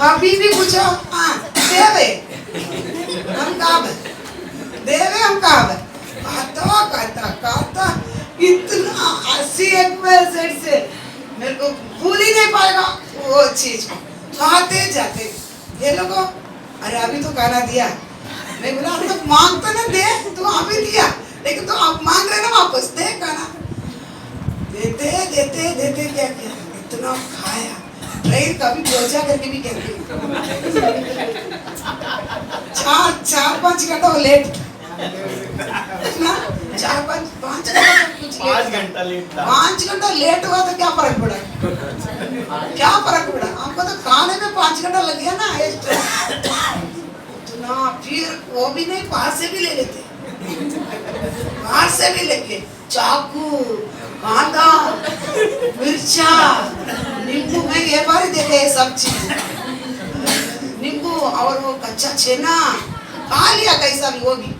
कभी भी पूछो, हाँ देवे हम कहाँ देवे हम कहाँ कहता इतना हंसी एक मेरे साइड से मेरे को भूल ही नहीं पाएगा वो चीज को, कहते जाते ये लोगों, अरे अभी तो गाना दिया, मैं बोला अब तो मांग तो ना दे, तू अभी दिया लेकिन तो आप मांग रहे ना वापस दे गाना, देते देते देते क्या किया, इतना खाया, ट्रेन कभी पहुंचा करके भी कहते चार 5 घंटा लेट ना, 5 घंटा लेट था, 5 घंटा लेट हुआ तो क्या फर्क पड़ा, क्या फर्क पड़ा, हमको तो खाने में 5 घंटा लग गया ना इतना। फिर वो भी नहीं, बाहर से भी ले लेते, बाहर से भी लेके चाकू, कांदा, मिर्चा, नींबू, मैं ये बार ही देखे ये सब चीज, नींबू और वो कच्चा छेना खा लिया कैसा भी, वो भी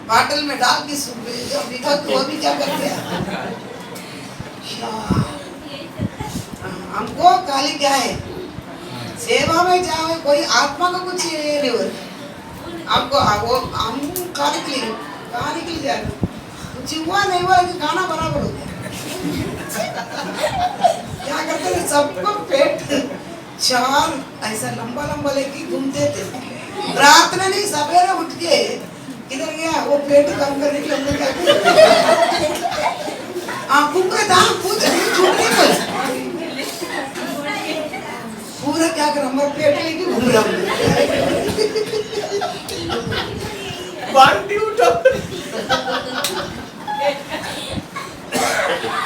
बाटल में डाल के वो भी क्या करते हैं, हमको खाली क्या है, सेवा में जाओ, कोई आत्मा का कुछ ये नहीं होता हमको, वो हम खाने के लिए जा रहे, कुछ हुआ नहीं हुआ कि खाना बराबर हो गया। क्या करते थे, सबको पेट 4 ऐसा लंबा लेके घूमते थे, रात में नहीं सवेरे उठ के किधर गया वो पेट कम करने के लिए क्या पूरा क्या कर, हमारा पेट लेके घूम रहा बाल्टी उठा,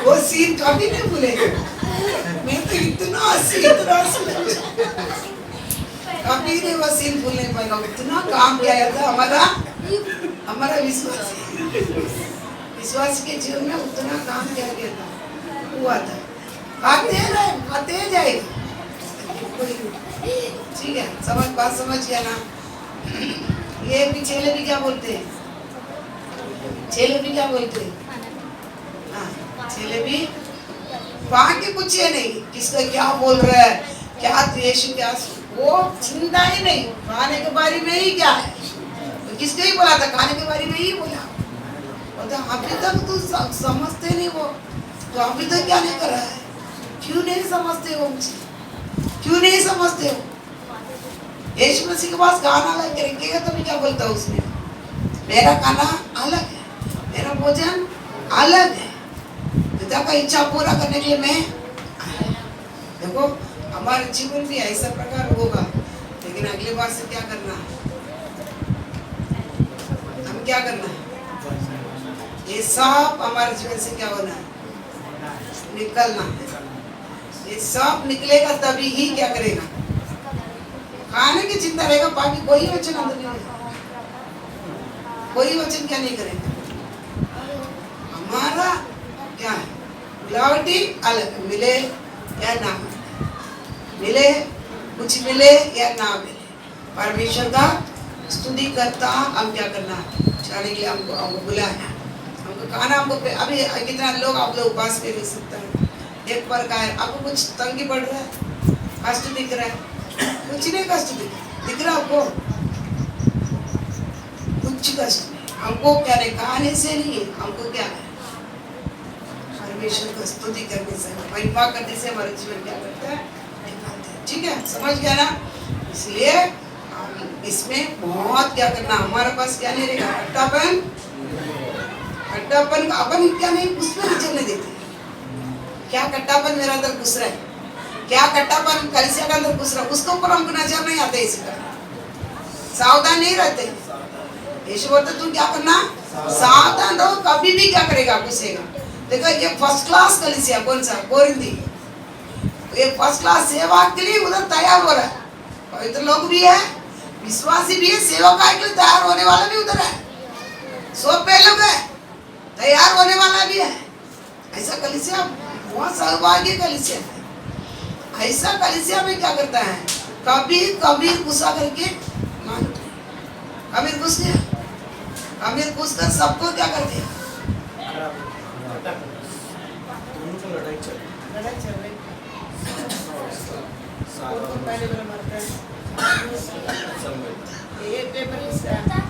वो सीन कभी नहीं भूलेगा, मैं तो इतना कभी नहीं वो सीन भूल नहीं पाएगा, इतना काम किया था हमारा विश्वास के जीवन में, उतना काम किया गया था, हुआ था, खाते जाएगा, ठीक है, बात समझ गया ना। ये भी चेले भी क्या बोलते हैं, चेले भी क्या बोलते हैं, चेले भी वहां के कुछ है नहीं, किसका क्या बोल रहा है, क्या यीशु क्या, वो चिंता ही नहीं, खाने के बारे में ही क्या है, तो किसने ही बोला था, खाने के बारे में ही बोला, तो अभी तक तू समझते नहीं, वो तो अभी तक क्या नहीं कर रहा है, क्यों नहीं समझते हो मुझे, क्यों नहीं समझते हो, यीशु मसीह के पास गाना लग रखेगा तो मैं क्या बोलता हूँ उसमें, मेरा खाना अलग है, मेरा भोजन अलग है, पिता का इच्छा पूरा करने के लिए मैं, देखो हमारे जीवन भी ऐसा प्रकार होगा, लेकिन अगले बार से क्या करना है, हम क्या करना है, ये सब हमारे जीवन से क्या होना है, निकलना है, ये सब निकलेगा तभी ही क्या करेगा, खाने की चिंता रहेगा, बाकी कोई वचन अंदर नहीं आएगा, कोई वचन क्या नहीं करेगा। हमारा क्या है, मिलावटी अलग, मिले या ना मिले, कुछ मिले या ना मिले, परमेश्वर का स्तुति करता हम क्या करना चाहने के लिए हमको बुलाया, हमको खाना, हमको अभी कितना लोग आप लोग उपवास पे रह सकते हैं, एक प्रकार आपको कुछ तंगी पड़ रहा है, कष्ट दिख रहा है, कुछ नहीं कष्ट दिख रहा आपको, कुछ कष्ट नहीं, हमको क्या नहीं, खाने से नहीं है, हमको क्या है परमेश्वर को स्तुति करने से, महिमा करने से हमारा जीवन क्या करता है, ठीक है, समझ गया ना। इसलिए इसमें बहुत क्या करना, हमारे पास क्या नहीं रहेगा, खट्टापन का अपन क्या नहीं उसमें नहीं चलने देते। क्या खट्टापन मेरा अंदर घुस रहा है, क्या खट्टापन कलिसिया के अंदर घुस रहा है, उसके ऊपर हमको नजर नहीं आते, इसका सावधान नहीं रहते। यीशु बोलते तुम क्या करना, सावधान रहो, कभी भी क्या करेगा, घुसेगा। देखो ये फर्स्ट क्लास कलिसिया कौन सा, कोरिंथी, ये फर्स्ट क्लास सेवा के लिए उधर तैयार हो रहा है, पवित्र लोग भी है, विश्वासी भी है, सेवा के लिए तैयार होने वाला भी उधर है, सब पे लोग है, तैयार होने वाला भी है। ऐसा कलिसिया बहुत सौभाग्य कलिसिया है। ऐसा कलिसिया में क्या करता है, कभी कभी गुस्सा करके मानते, कभी घुस गया, कभी घुस कर सबको क्या कर दिया, लड़ाई चल रही, पहले वाला मरता है, ये पेपर किसका है?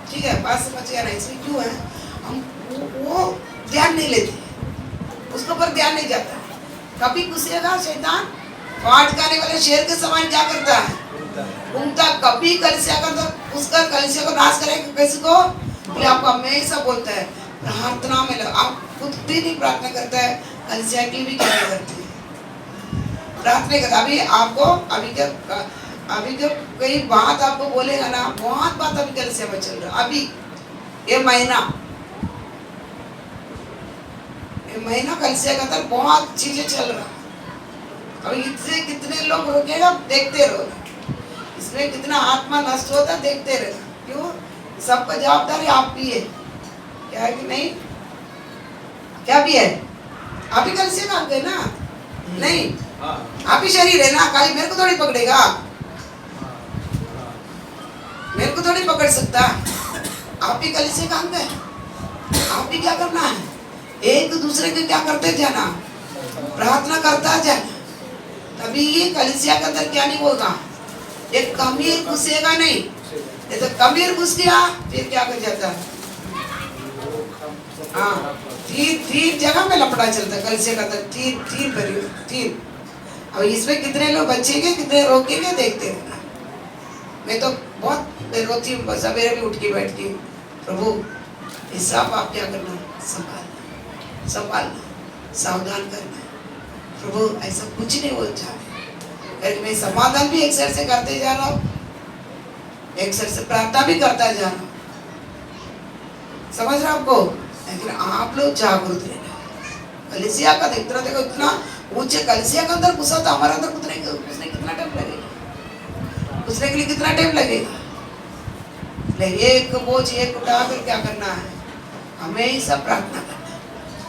ठीक है, बात समझ गया ना। इसमें क्यों है, हम वो ध्यान नहीं लेते, उसके ऊपर ध्यान नहीं जाता। कभी घुसेगा शैतान, फाड़ खाने वाले शेर के समान क्या करता है, घूमता, कभी कलिसिया का अंदर उसका कलिसिया को नाश करेगा, किसी को आपको हमेशा बोलता है प्रार्थना में लग, आप खुद भी नहीं प्रार्थना करता है, कलिसिया के लिए भी क्या करते हैं, प्रार्थना करता। अभी आपको अभी जब कई बात आपको बोलेगा ना, बहुत बात अभी कलिसिया में चल रहा, अभी ये महीना कलिसिया के अंदर बहुत चीजें चल रहा। अभी इससे कितने लोग रोकेगा, देखते रहो, इसमें कितना आत्मा नष्ट होता देखते रहना। क्यों, सबका जवाबदारी आप भी है, क्या है कि नहीं, क्या भी है, आप ही कलिसिया में आते ना, नहीं आप ही शरीर है ना, खाली मेरे को थोड़ी पकड़ेगा, मेरे को थोड़ी पकड़ सकता, आप ही कलिसिया का अंग है, आप ही क्या करना है, एक दूसरे के क्या करते जाना, प्रार्थना करता जाना, तभी ये कलिसिया के अंदर क्या नहीं होगा, एक कमीर घुसेगा नहीं, ये तो कमीर घुस गया फिर क्या कर जाता है, हाँ, तीन जगह में लपड़ा चलता है कलिसिया का अंदर, तीन। अब इसमें कितने लोग बचेंगे, कितने रोकेंगे, देखते रहना। मैं तो बहुत रोती हूँ, सवेरे भी उठ के बैठती हूँ, प्रभु हिसाब आप क्या करना, संभालना, सावधान करना, प्रभु ऐसा कुछ नहीं हो जाए। मैं समाधान भी एक सर से करते जा रहा हूँ, एक सर से प्रार्थना भी करता जा रहा हूँ, समझ रहा आपको, लेकिन आप लोग जागरूक रहना। कलिसिया का देखते देखो, इतना ऊंचे कलिसिया के अंदर घुसा था, हमारे अंदर घुसने कितना टाइम लगेगा, घुसने के लिए कितना टाइम लगेगा। एक बोझ एक उठा कर क्या करना है, हमेशा प्रार्थना करना,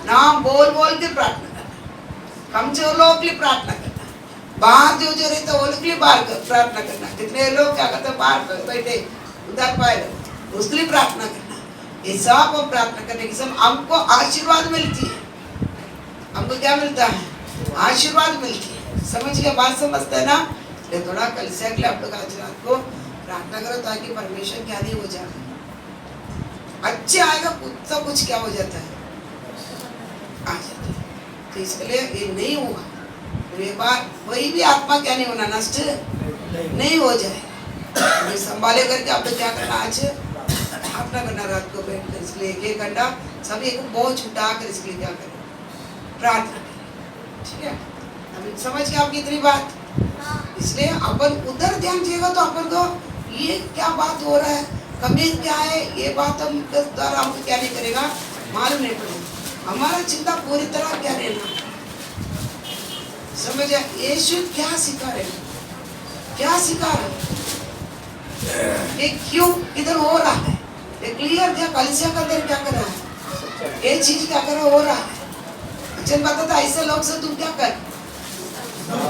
नाम बोल बोल के प्रार्थना करना, कमजोर लोगों के लिए प्रार्थना करना, बाहर जो रहते हैं उनके लिए बाहर प्रार्थना करना। कितने लोग क्या करते हैं, बाहर बैठे उधर पाए, उसके लिए प्रार्थना करना। ये सब हम प्रार्थना करने के समय हमको आशीर्वाद मिलती है, हमको क्या मिलता है, आशीर्वाद मिलती है। समझ के बात समझते है ना। ये थोड़ा कलिसिया के लिए आप लोग आज रात को प्रार्थना करो, ताकि परमेश्वर क्या नहीं हो जाए, अच्छे आएगा, कुछ क्या हो जाता है, आ जाता है। तो इसके लिए ये नहीं होगा, ये बात वही भी आत्मा क्या नहीं होना, नष्ट नहीं हो जाए। संभाले करके आप लोग क्या करना, आज प्रार्थना करना रात को बैठ कर इसके लिए एक घंटा सब एक बोझ उठा कर इसके लिए क्या करें, प्रार्थना करें। ठीक है, अभी समझ गए आपकी इतनी बात। इसलिए अपन उधर ध्यान दिएगा तो अपन को ये क्या बात हो रहा है, कमी क्या है, ये बात हम द्वारा हमको क्या नहीं करेगा, मालूम नहीं पड़ेगा। हमारा चिंता पूरी तरह क्या रहना, समझ आए? यीशु क्या सिखा रहे हैं, क्या सिखा रहे हैं, ये क्यों इधर हो रहा है, ये क्लियर दिया। कलिसिया का अंदर क्या कर रहा है, ये चीज क्या कर हो रहा है। अच्छा पता था ऐसे लोग से तुम क्या कर,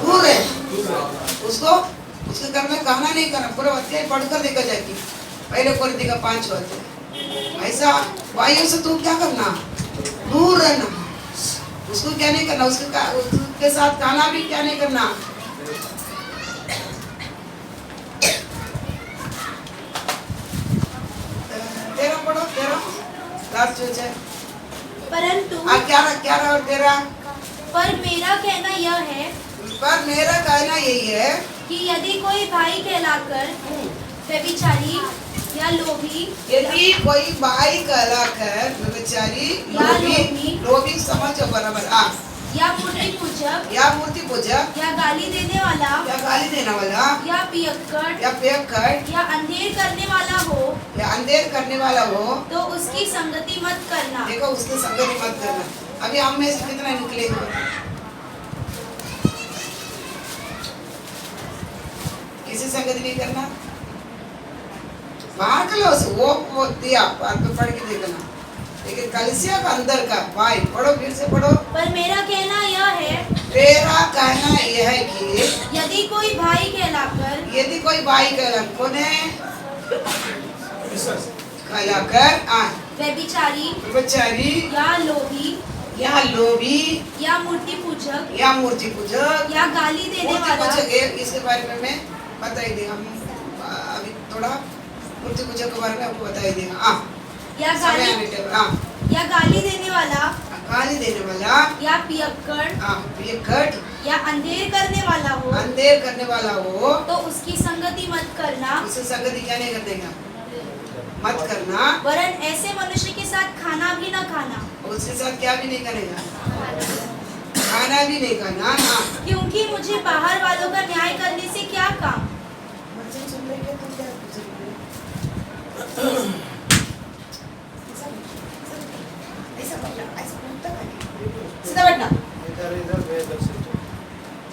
दूर है, उसको उसके घर में कहना नहीं करना, पूरा अध्याय पढ़कर देखा जाएगी, पहले कोरिन्थियों का 5 अध्याय। ऐसा वायु से तुम क्या करना, दूर रहना, उसको क्या नहीं करना, उसके साथ खाना भी क्या नहीं करना। तेरा पढ़ो, तेरा लास्ट जो है, परंतु 11 और 13। पर मेरा कहना यह है पर मेरा कहना यही है कि यदि कोई भाई कहलाकर व्यभिचारी या लोभी यदि कोई भाई कहलाकर व्यभिचारी लोभी समझो बराबर, या मूर्ति पूजक या गाली देने वाला या पियक्कड़ या अंधेर करने वाला हो तो उसकी संगति मत करना। देखो उसकी संगति मत करना। अभी हम में से कितना निकलेगा, किसी संगति नहीं करना, बाहर का लो वो दिया पढ़ के देखना, लेकिन कलिसिया का अंदर का भाई पढ़ो, फिर से पढ़ो। पर मेरा कहना यह है कि यदि कोई भाई कहलाकर कौन है, कहलाकर व्यभिचारी या लोभी या मूर्ति पूजक या गाली देने वाला, इसके बारे में मैं बताई देगा, हम अभी थोड़ा मूर्ति पूजक के बारे में आपको बताई देगा। या गाली देने वाला या पियक्कड़ या अंधेर करने वाला हो तो उसकी संगति मत करना। उससे संगति क्या नहीं करने का, मत करना। वरन ऐसे मनुष्य के साथ खाना भी न खाना, उसके साथ क्या भी नहीं करेगा, खाना भी नहीं खाना। क्योंकि मुझे बाहर वालों का न्याय करने से क्या काम। सीधा बैठना,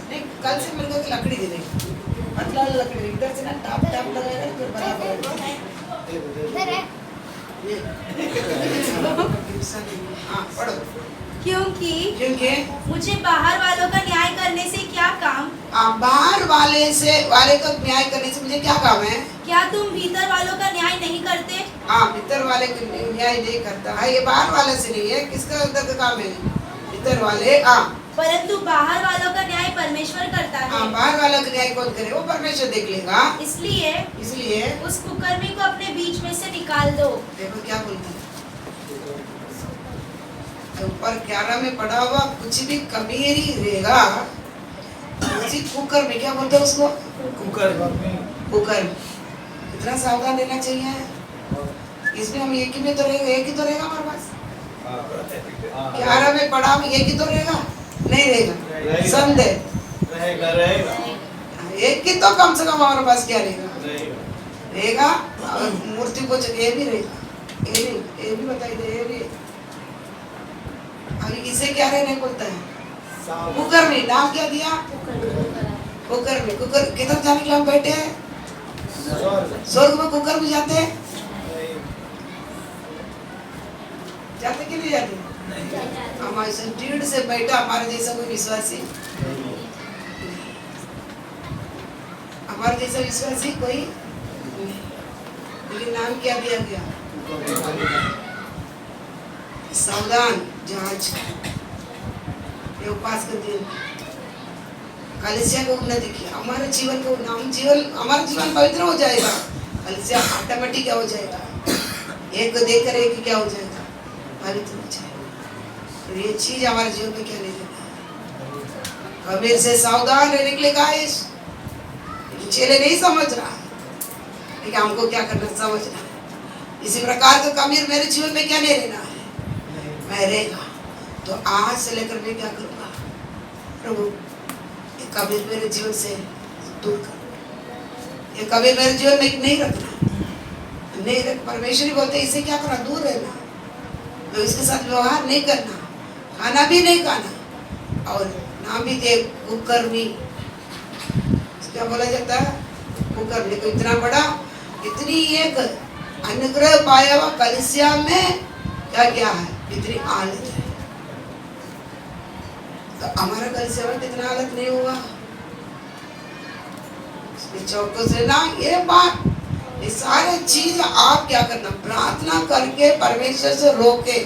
नहीं कल से मेरे को लकड़ी दे देगी, मतलब लकड़ी इधर से ना टाप लगाएगा फिर बराबर पढ़ो। क्योंकि मुझे बाहर वालों का न्याय करने से क्या काम। बाहर वाले का न्याय करने से मुझे क्या काम है। क्या तुम भीतर वालों का न्याय नहीं करते। भीतर वाले का न्याय नहीं करता है, ये बाहर वाले से नहीं है, किसका अंदर का काम है, भीतर वाले। परंतु बाहर वालों का न्याय परमेश्वर करता है। बाहर वाला का न्याय कौन करे, वो परमेश्वर देख लेगा। इसलिए उस कुकर्मी को अपने बीच में से निकाल दो। देखो क्या बोलता है, ऊपर 11 में पढ़ा हुआ कुछ भी कमीरी रहेगा, उसी कुकर में क्या बोलते हैं उसको, कुकर। कितना सावधान रहना चाहिए इसमें। हम एक ही तो रहेगा हमारे पास। 11 में पढ़ा हम एक ही तो रहेगा, नहीं रहेगा, संदेह रहेगा। एक ही तो कम से कम हमारे पास क्या रहेगा। और मूर्ति को ये भी रहेगा, ये भी बताइए, ये भी। अभी इसे क्या रहने बोलता है, कुकर में। नाम क्या दिया, कुकर में। कुकर किधर जाने के लिए हम बैठे हैं, स्वर्ग में कुकर में जाते हैं, जाते कि नहीं जाते। हमारे से ढीढ़ से बैठा हमारे जैसा कोई विश्वासी, हमारे जैसा विश्वासी कोई, लेकिन नाम क्या दिया गया, सावधान जहाज। ये उपास कर दिए कलिसिया को उन्नति की, हमारे जीवन को हमारा जीवन पवित्र हो जाएगा, कलिसिया ऑटोमेटिक क्या हो जाएगा, एक को देखकर एक क्या हो जाएगा, पवित्र हो जाएगा। तो ये चीज हमारे जीवन में क्या नहीं देगा। कबीर से सावधान रहने के लिए कहा है, चेले नहीं समझ रहा, लेकिन हमको क्या करना समझ रहा। इसी प्रकार का कमीर मेरे जीवन में क्या नहीं रहना है, मैं रहेगा। तो आज से लेकर मैं क्या करूँगा, प्रभु ये कमीर मेरे जीवन से दूर कर, ये कमीर मेरे जीवन में नहीं रखना, नहीं रख। परमेश्वर ही बोलते इसे क्या करना, दूर रहना, तो इसके साथ व्यवहार नहीं करना, खाना भी नहीं खाना, और नाम भी दे कुकर्मी, क्या बोला जाता है, कुकर्मी को इतना बड़ा, इतनी एक अनुग्रह पाया हुआ कलीसिया में क्या क्या है, इतनी हालत है। तो हमारा कलीसिया में कितना हालत नहीं हुआ, चौकों से ना ये बात, ये सारे चीज आप क्या करना, प्रार्थना करके परमेश्वर से रोके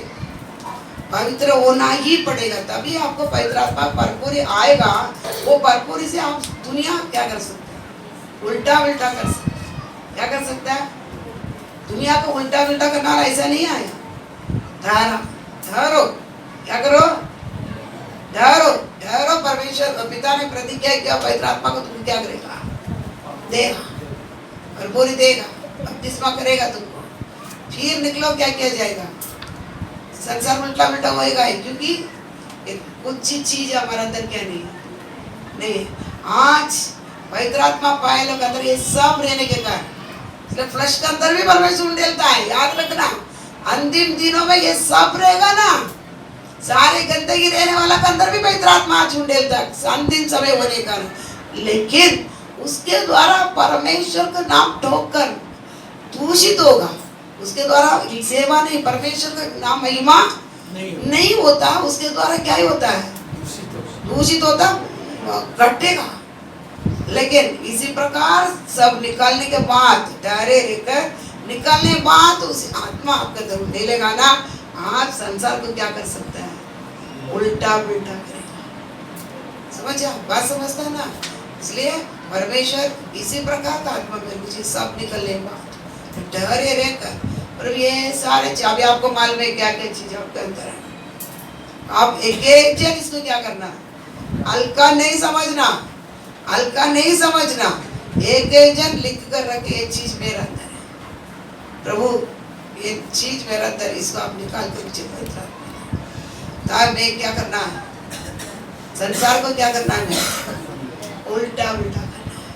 पवित्र होना ही पड़ेगा, तभी आपको पवित्र आत्मा भरपूरी आएगा। वो भरपूरी से आप दुनिया क्या कर सकते हैं, उल्टा उल्टा कर सकते हैं। क्या कर सकता है, दुनिया को उल्टा उल्टा करना ऐसा नहीं आया। ठहरो, क्या करो, ठहरो ठहरो। परमेश्वर पिता ने प्रतिज्ञा किया पवित्र आत्मा को तुम क्या करेगा, देगा, भरपूरी देगा, बपतिस्मा करेगा तुमको, फिर निकलो क्या किया जाएगा, संसार उल्टा उल्टा होएगा, क्योंकि कुछ ही चीज हमारे अंदर क्या नहीं है। आज पवित्र आत्मा पाए लोग अंदर ये सब रहने के कारण, इसलिए फ्लश के अंदर भी परमेश्वर उंडेलता है, याद रखना। अंतिम दिनों में ये सब रहेगा ना, सारे गंदगी रहने वाला के अंदर भी पवित्र आत्मा आज उंडेलता है अंतिम समय होने का, लेकिन उसके द्वारा परमेश्वर का नाम ठोकर दूषित होगा, उसके द्वारा सेवा नहीं, परमेश्वर का नाम महिमा नहीं होता, उसके द्वारा क्या ही होता है, दूषित होता, घटेगा। लेकिन इसी प्रकार सब निकालने के बाद, डरे रहकर निकालने के बाद उस आत्मा आपका जरूर मिलेगा ना, आप संसार को क्या कर सकता है, उल्टा उल्टा करेगा। समझा, बात समझता है ना। इसलिए परमेश्वर इसी प्रकार का आत्मा में मुझे सब निकलने के बाद डरे रहकर, और ये सारे अभी आपको मालूम है क्या क्या चीज आपके अंदर है, आप एक एक जन इसको क्या करना, हल्का नहीं समझना, हल्का नहीं समझना, एक एक जन लिख कर रखे, ये चीज मेरा अंदर है प्रभु, ये चीज मेरा अंदर, इसको आप निकाल कर मुझे बता, तब मैं क्या करना है, संसार को क्या करना है, उल्टा उल्टा करना है,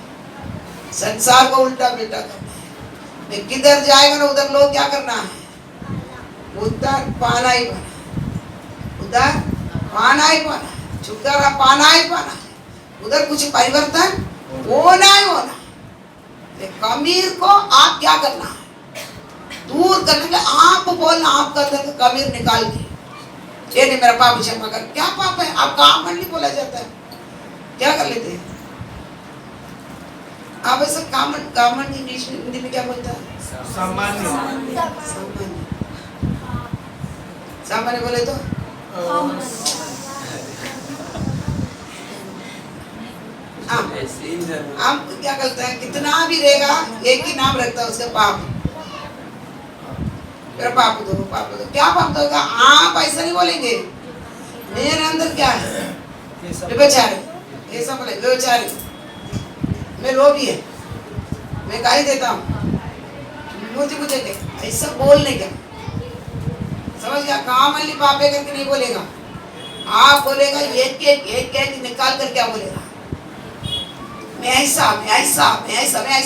संसार को उल्टा उल्टा करना है। मैं किधर जाएगा ना उधर लोग क्या करना है, उधर पाना ही पाना, उधर पाना ही पाना, छुटकारा पाना ही पाना, उधर कुछ परिवर्तन होना ही होना। कमीर को आप क्या करना है, दूर करने के, आप बोलना, आपका अंदर का कमीर निकाल के, ये नहीं मेरा पाप क्षमा कर, क्या पाप है, आप काम मंडली बोला जाता है, क्या कर लेते हैं आप ऐसा, कामन इंग्लिश में, हिंदी में क्या बोलता है, सामान्य, सामान्य बोले तो आप क्या करते हैं, कितना भी रहेगा एक ही नाम रखता है उसका, पाप, मेरा पाप दो, क्या पाप दोगा, आप ऐसा नहीं बोलेंगे, मेरे अंदर क्या है, व्यभिचारी, ऐसा बोले व्यभिचारी, मैं लोभी है, मैं गाली देता हूँ, मुझे ऐसा बोलने का, समझ गया, काम अली पापे करके नहीं बोलेगा, आप बोलेगा एक निकाल कर क्या बोलेगा, मैं ऐसा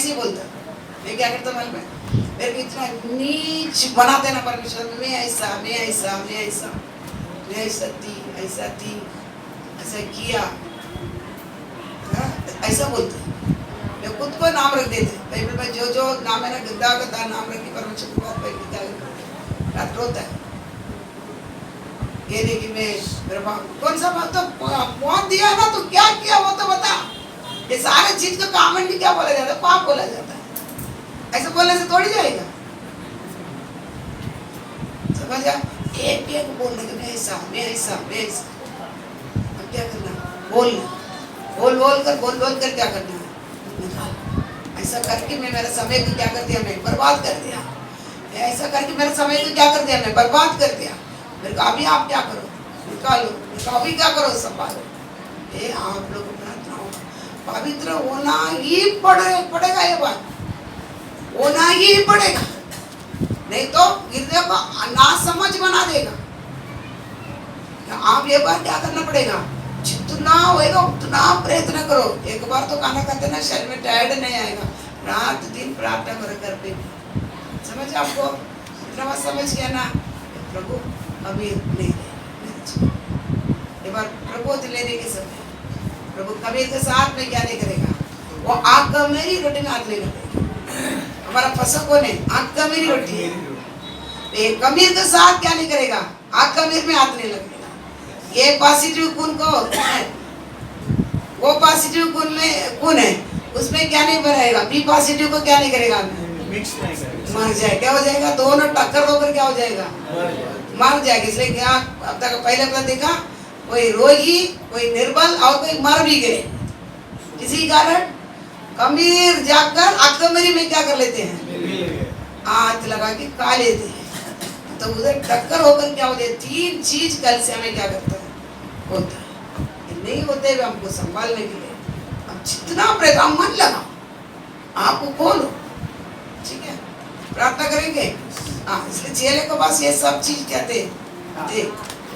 ही बोलता, मैं क्या करता मालूम है, मेरे को इतना नीच बनाते ना परमेश्वर, मैं ऐसा थी, ऐसा किया, ऐसा बोलते, मैं खुद को नाम रख देते, बाइबल में जो नाम है ना, गद्दा नाम रख के परमेश्वर की बात रात रोता है, ये नहीं कि मैं मेरा बाप कौन सा बात, तो मौत दिया ना तो क्या किया वो तो बता, ये सारे चीज का कामन भी क्या बोला जाता है, पाप बोला जाता है, ऐसे बोलने से थोड़ी जाएगा, समझा, एक बोलने के, मैं ऐसा, अब क्या करना, बोल कर क्या करना है, ऐसा करके मैं मेरा समय को क्या कर दिया, मैं बर्बाद कर दिया, ऐसा करके मेरा समय को क्या कर दिया, मैं बर्बाद कर दिया, मेरे को अभी आप क्या करो, निकालो, अभी क्या करो, संभालो। ये आप लोग प्रार्थना होगा, पवित्र होना ही पड़ेगा, ये बात होना ही पड़ेगा, नहीं तो हृदय को नासमझ बना देगा। आप ये बार क्या करना पड़ेगा, जितना होएगा उतना प्रयत्न करो। एक बार तो खाना खाते ना शरीर में टायर्ड नहीं आएगा, रात दिन प्रार्थना करो घर पे। समझ आपको इतना बात समझ गया ना। प्रभु अभी नहीं, एक बार प्रभु लेने के समय प्रभु कबीर के साथ में क्या नहीं करेगा, वो आग का मेरी रोटी में हाथ नहीं लगेगा। हमारा फंसा कौन है, आग का मेरी रोटी है। ये कबीर के साथ क्या नहीं करेगा, आग का मेरे में हाथ नहीं लगेगा। ये पॉजिटिव गुण को वो पॉजिटिव गुण में गुण है, उसमें क्या नहीं बनाएगा, बी पॉजिटिव को क्या नहीं करेगा, मिक्स नहीं करेगा, मर जाए। क्या हो जाएगा, दोनों टक्कर होकर क्या हो जाएगा, मर जाएगा। इसलिए क्या अब तक पहले अपना देखा, कोई रोगी, कोई निर्बल और कोई मर भी गए। किसी कारण कबीर जाकर आकमेरी में क्या कर लेते हैं, हाथ लगा के खा लेते हैं। तो उधर टक्कर होकर क्या होते हैं, तीन चीज कल से हमें क्या करता है, होता है। ये नहीं होते हुए हमको संभालने के लिए अब जितना प्रयत्न मन लगा, आपको खोलो, ठीक है, प्रार्थना करेंगे। हाँ, इसलिए चेले को बस ये सब चीज कहते हैं,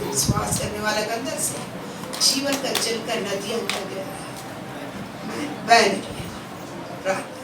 विश्वास करने वाले के अंदर से जीवन का जल का नदियां बह निकले। प्रार्थना